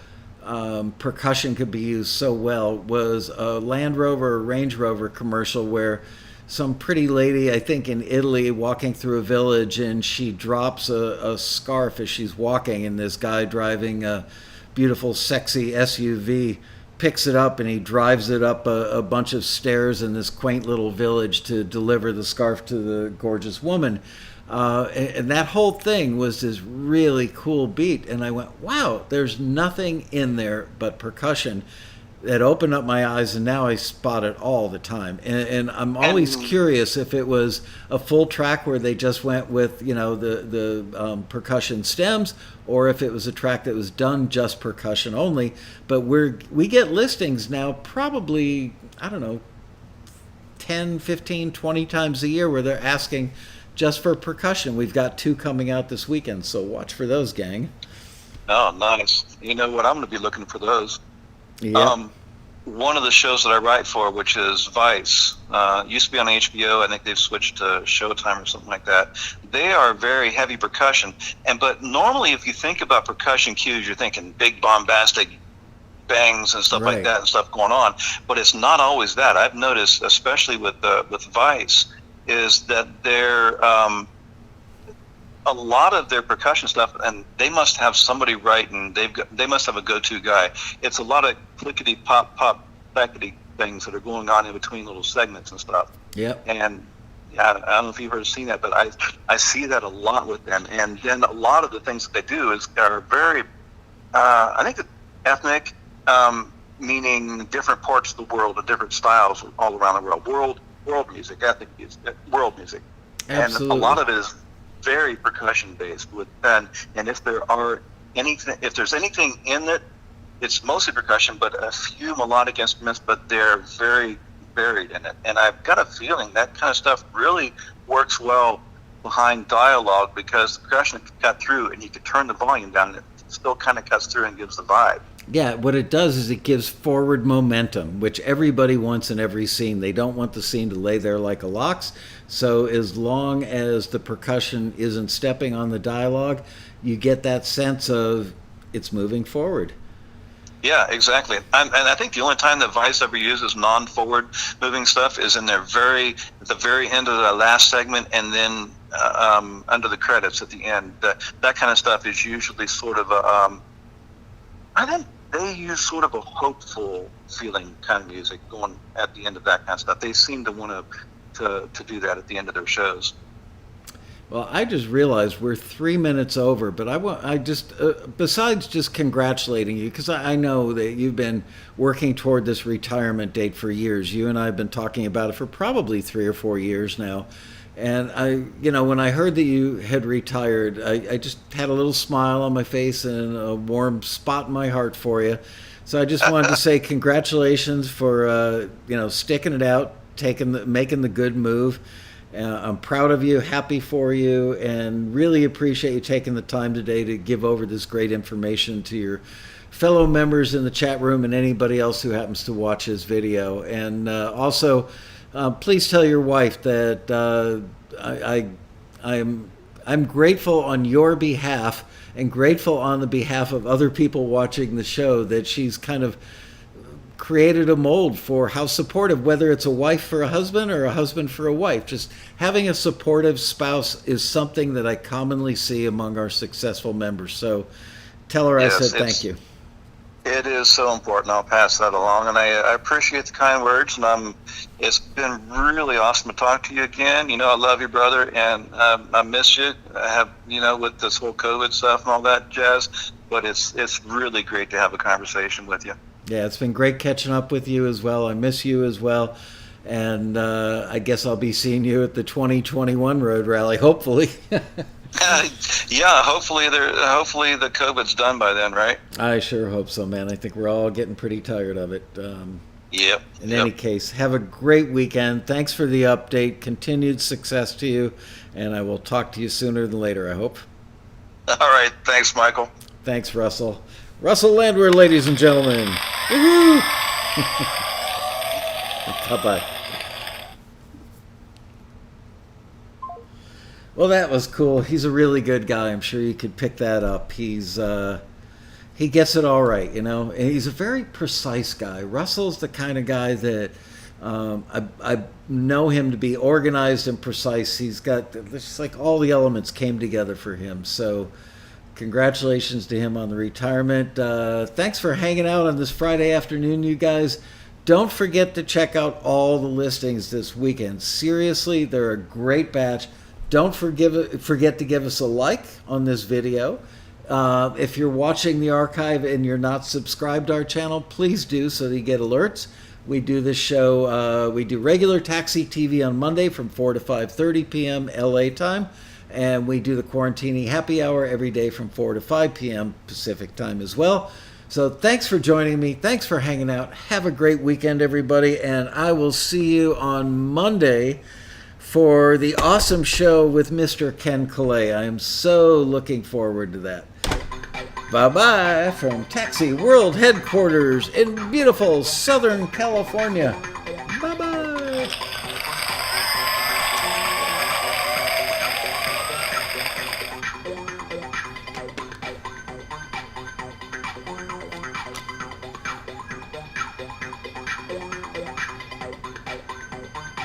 percussion could be used so well was a Land Rover or Range Rover commercial where some pretty lady, I think in Italy, walking through a village, and she drops a scarf as she's walking, and this guy driving a beautiful, sexy SUV picks it up and he drives it up a bunch of stairs in this quaint little village to deliver the scarf to the gorgeous woman. And that whole thing was this really cool beat. And I went, wow, there's nothing in there but percussion. That opened up my eyes, and now I spot it all the time. And I'm always curious if it was a full track where they just went with, the percussion stems, or if it was a track that was done just percussion only. But we get listings now probably, I don't know, 10, 15, 20 times a year where they're asking just for percussion. We've got 2 coming out this weekend, so watch for those, gang. Oh, nice. You know what? I'm going to be looking for those. Yeah. One of the shows that I write for, which is Vice, used to be on HBO. I think they've switched to Showtime or something like that. They are very heavy percussion, but normally, if you think about percussion cues, you're thinking big bombastic bangs and stuff like that and stuff going on. But it's not always that. I've noticed, especially with Vice, is that they're a lot of their percussion stuff, and they must have somebody writing. They must have a go-to guy. It's a lot of clickety pop backety things that are going on in between little segments and stuff. Yep. And I don't know if you've ever seen that, but I see that a lot with them. And then a lot of the things that they do are very, I think, ethnic, meaning different parts of the world and different styles all around the world. World music, ethnic music, world music. Absolutely. And a lot of it is very percussion based and if there's anything in it, it's mostly percussion, but a few melodic instruments, but they're very varied in it. And I've got a feeling that kind of stuff really works well behind dialogue, because the percussion can cut through and you can turn the volume down and it still kind of cuts through and gives the vibe. Yeah, what it does is it gives forward momentum, which everybody wants in every scene. They don't want the scene to lay there like a lox. So as long as the percussion isn't stepping on the dialogue, you get that sense of it's moving forward. Yeah, exactly. And I think the only time that Vice ever uses non-forward moving stuff is in at the very end of the last segment, and then under the credits at the end. That kind of stuff is usually sort of I think they use sort of a hopeful feeling kind of music going at the end of that kind of stuff. They seem to want to do that at the end of their shows. Well, I just realized we're 3 minutes over, but besides just congratulating you, because I know that you've been working toward this retirement date for years. You and I have been talking about it for probably 3 or 4 years now. And when I heard that you had retired, I just had a little smile on my face and a warm spot in my heart for you. So I just wanted to say congratulations for sticking it out, making the good move. I'm proud of you, happy for you, and really appreciate you taking the time today to give over this great information to your fellow members in the chat room and anybody else who happens to watch this video. And also, please tell your wife that I'm grateful on your behalf and grateful on the behalf of other people watching the show that she's kind of created a mold for how supportive, whether it's a wife for a husband or a husband for a wife. Just having a supportive spouse is something that I commonly see among our successful members. So tell her I said thank you. It is so important. I'll pass that along, and I appreciate the kind words. And it's been really awesome to talk to you again. I love you, brother, and I miss you. I have, with this whole COVID stuff and all that jazz. But it's really great to have a conversation with you. Yeah, it's been great catching up with you as well. I miss you as well, and I guess I'll be seeing you at the 2021 Road Rally, hopefully. Yeah, hopefully the COVID's done by then, right? I sure hope so, man. I think we're all getting pretty tired of it. Yep. In any case, have a great weekend. Thanks for the update. Continued success to you, and I will talk to you sooner than later, I hope. All right. Thanks, Michael. Thanks, Russell. Russell Landwehr, ladies and gentlemen. Woohoo! Bye-bye. Well, that was cool. He's a really good guy. I'm sure you could pick that up. He's he gets it all right, you know. And he's a very precise guy. Russell's the kind of guy that I know him to be organized and precise. He's got, it's just like all the elements came together for him. So congratulations to him on the retirement. Thanks for hanging out on this Friday afternoon, you guys. Don't forget to check out all the listings this weekend. Seriously, they're a great batch. Don't forget to give us a like on this video. If you're watching the archive and you're not subscribed to our channel, please do so that you get alerts. We do this show, we do regular Taxi TV on Monday from 4 to 5:30 p.m. LA time. And we do the Quarantini Happy Hour every day from 4 to 5 p.m. Pacific time as well. So thanks for joining me. Thanks for hanging out. Have a great weekend, everybody. And I will see you on Monday for the awesome show with Mr. Ken Calais. I am so looking forward to that. Bye-bye from Taxi World Headquarters in beautiful Southern California.